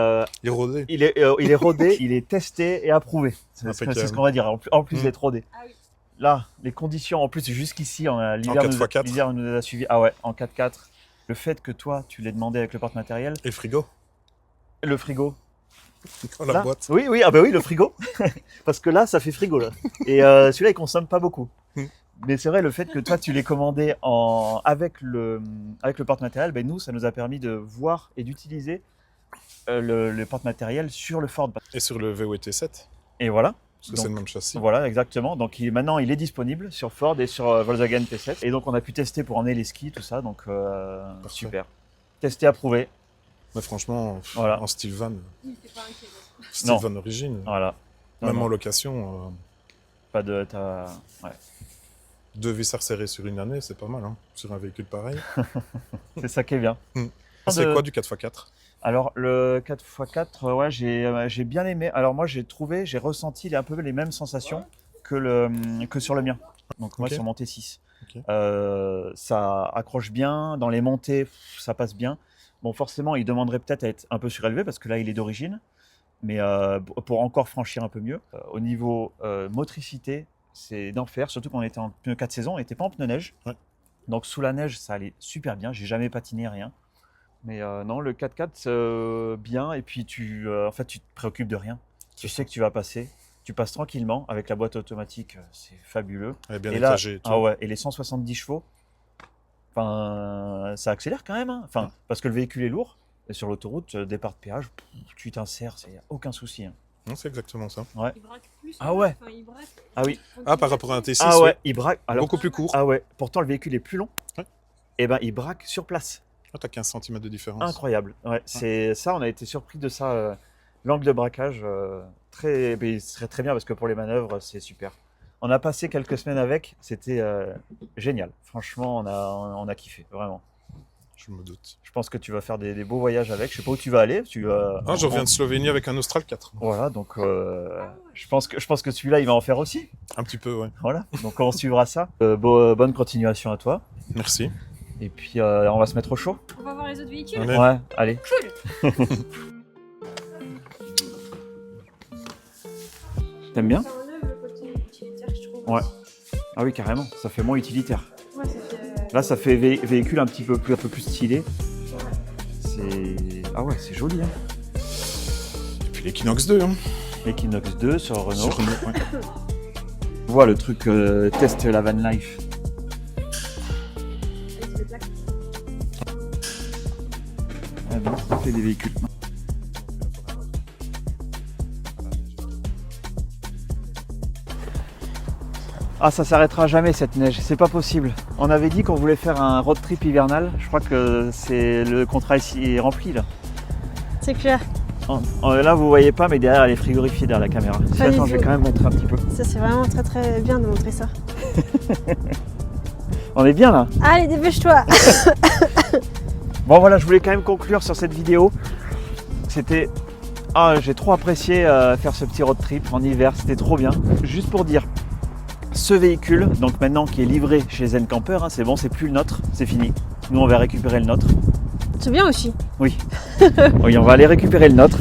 Érodé. il est rodé, il est testé et approuvé. C'est ce qu'on va dire. En plus Mm. d'être rodé. Ah oui. Là, les conditions, en plus jusqu'ici, l'hiver 4x4. l'hiver nous a suivi. Ah ouais, en 4x4. Le fait que toi, tu l'aies demandé avec le porte-matériel, Et le frigo. le frigo. Dans la Là, boîte. Oui, oui, ah bah oui, le frigo. Parce que là, ça fait frigo là. Et celui-là, il consomme pas beaucoup. Mm. Mais c'est vrai, le fait que toi, tu l'aies commandé avec le porte-matériel, ben nous, ça nous a permis de voir et d'utiliser le porte-matériel sur le Ford. Et sur le VOT 7. Et voilà. Parce que Donc, c'est le même châssis. Voilà, exactement. Donc maintenant, il est disponible sur Ford et sur Volkswagen T7. Et donc, on a pu tester pour emmener les skis, tout ça. Donc, super. Testé, approuvé. Mais franchement, Voilà. en style van. Il était pas inquiet. Style Non. van origine. Voilà. Même Non, en non, location, pas de. Ouais. 2 vis resserrées sur une année, c'est pas mal. Hein, sur un véhicule pareil. C'est ça qui est bien. C'est De- quoi du 4x4? Alors, le 4x4, ouais, j'ai bien aimé. Alors, moi, j'ai ressenti un peu les mêmes sensations que sur le mien. Donc, moi, Ok. sur mon T6. Ok. Ça accroche bien. Dans les montées, ça passe bien. Bon, forcément, il demanderait peut-être à être un peu surélevé parce que là, il est d'origine. Mais pour encore franchir un peu mieux. Au niveau motricité, c'est d'enfer. Surtout quand on était en pneu 4 saisons, on n'était pas en pneu neige. Ouais. Donc, sous la neige, ça allait super bien. J'ai jamais patiné, rien. Mais non, le 4x4, bien. Et puis, en fait, tu te préoccupes de rien. Tu sais que tu vas passer. Tu passes tranquillement. Avec la boîte automatique, c'est fabuleux. Elle est bien Et là, étagée et tout. ah ouais, et les 170 chevaux, enfin, ça accélère quand même. Hein. Enfin, parce que le véhicule est lourd. Et sur l'autoroute, départ de péage, tu t'insères, il n'y a aucun souci. Hein. Non, c'est exactement ça. Il braque plus. Ah ouais. Enfin, il braque. Ah oui. Ah, par rapport à un T6, Ah ouais, ouais. il braque. Alors, Beaucoup plus court. ah ouais, pourtant le véhicule est plus long. Ouais. Et ben, il braque sur place. Ah, t'as 15 cm de différence. Incroyable. Ouais, c'est ça, on a été surpris de ça. L'angle de braquage, il serait très bien parce que pour les manœuvres, c'est super. On a passé quelques semaines avec, c'était génial. Franchement, on a kiffé, vraiment. Je me doute. Je pense que tu vas faire des beaux voyages avec. Je sais pas où tu vas aller. Ah, je reviens de Slovénie avec un Austral 4. Voilà, donc je pense que celui-là, il va en faire aussi. Un petit peu, ouais. Voilà, donc on suivra ça. Bonne continuation à toi. Merci. Et puis on va se mettre au chaud. On va voir les autres véhicules. Allez. Ouais, allez. Cool. T'aimes bien? Ça enlève le côté utilitaire, je trouve. Ouais. Ah oui, carrément, ça fait moins utilitaire. Ouais, ça fait... Là, ça fait véhicule un peu plus stylé. C'est... Ah ouais, c'est joli, hein. Et puis l'Equinox 2, hein. Equinox 2 sur Renault. Sur Renault, ouais. On voit le truc test la van life. Ah bon, ça fait des véhicules. Ah, ça s'arrêtera jamais cette neige, c'est pas possible. On avait dit qu'on voulait faire un road trip hivernal. Je crois que c'est le contrat ici est rempli là. C'est clair. Là vous voyez pas, mais derrière elle est frigorifiée derrière la caméra. Si, Pas du attends, je vais tout. quand même montrer un petit peu. Ça, c'est vraiment très très bien de montrer ça. On est bien là. Allez, dépêche-toi. Bon voilà, je voulais quand même conclure sur cette vidéo. C'était... Ah, j'ai trop apprécié faire ce petit road trip en hiver, c'était trop bien. Juste pour dire, ce véhicule, donc maintenant qui est livré chez Zen Camper, hein, c'est bon, c'est plus le nôtre, c'est fini. Nous on va récupérer le nôtre. C'est bien aussi. Oui, on va aller récupérer le nôtre.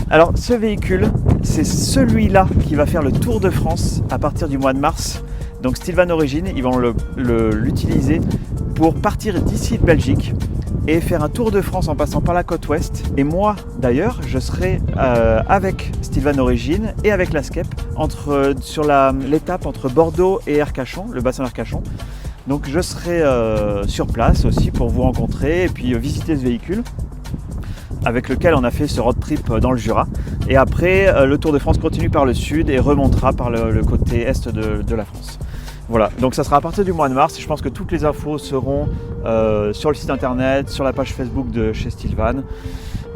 Alors ce véhicule, c'est celui-là qui va faire le Tour de France à partir du mois de mars. Donc Stylvan Origin, ils vont l'utiliser pour partir d'ici de Belgique et faire un Tour de France en passant par la côte ouest. Et moi d'ailleurs, je serai avec Stylvan Origin et avec la SCEP sur l'étape entre Bordeaux et Arcachon, le bassin d'Arcachon. Donc je serai sur place aussi pour vous rencontrer et puis visiter ce véhicule avec lequel on a fait ce road trip dans le Jura. Et après, le Tour de France continue par le sud et remontera par le côté est de la France. Voilà, donc ça sera à partir du mois de mars. Je pense que toutes les infos seront sur le site internet, sur la page Facebook de chez Stylvan.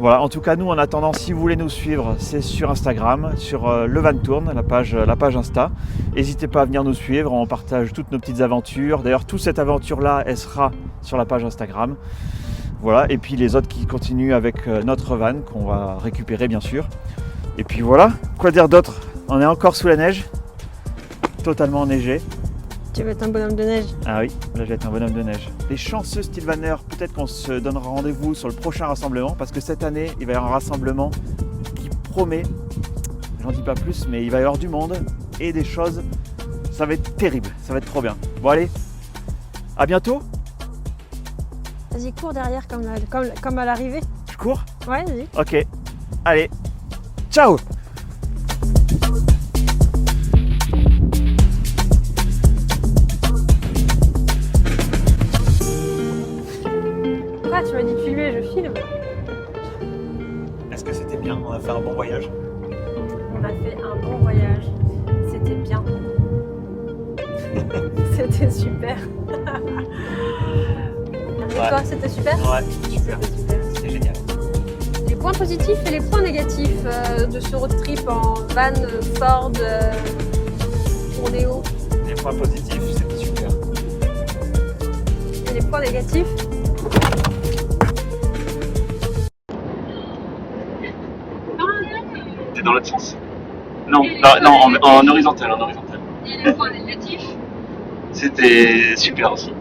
Voilà, en tout cas, nous en attendant, si vous voulez nous suivre, c'est sur Instagram, sur Le Van Tourne, la page Insta. N'hésitez pas à venir nous suivre, on partage toutes nos petites aventures. D'ailleurs, toute cette aventure-là, elle sera sur la page Instagram. Voilà, et puis les autres qui continuent avec notre van, qu'on va récupérer bien sûr. Et puis voilà, quoi dire d'autre? On est encore sous la neige, totalement enneigé. Tu veux être un bonhomme de neige. Ah oui, là je vais être un bonhomme de neige. Les chanceux Stylvaners, peut-être qu'on se donnera rendez-vous sur le prochain rassemblement, parce que cette année, il va y avoir un rassemblement qui promet, j'en dis pas plus, mais il va y avoir du monde et des choses, ça va être terrible, ça va être trop bien. Bon allez, à bientôt. Vas-y, cours derrière comme à l'arrivée. Je cours? Ouais, vas-y. Ok, allez, ciao. Ah, tu m'as dit de filmer, je filme. Est-ce que c'était bien? On a fait un bon voyage. On a fait un bon voyage. C'était bien. C'était super. Et Ouais. toi, c'était super? Ouais, super, C'était super. c'était génial. Les points positifs et les points négatifs de ce road trip en van, Ford, Tournéo. Les points positifs, c'était super. Et les points négatifs? C'est dans l'autre sens. Non, en horizontal, Et les points négatifs? C'était super aussi.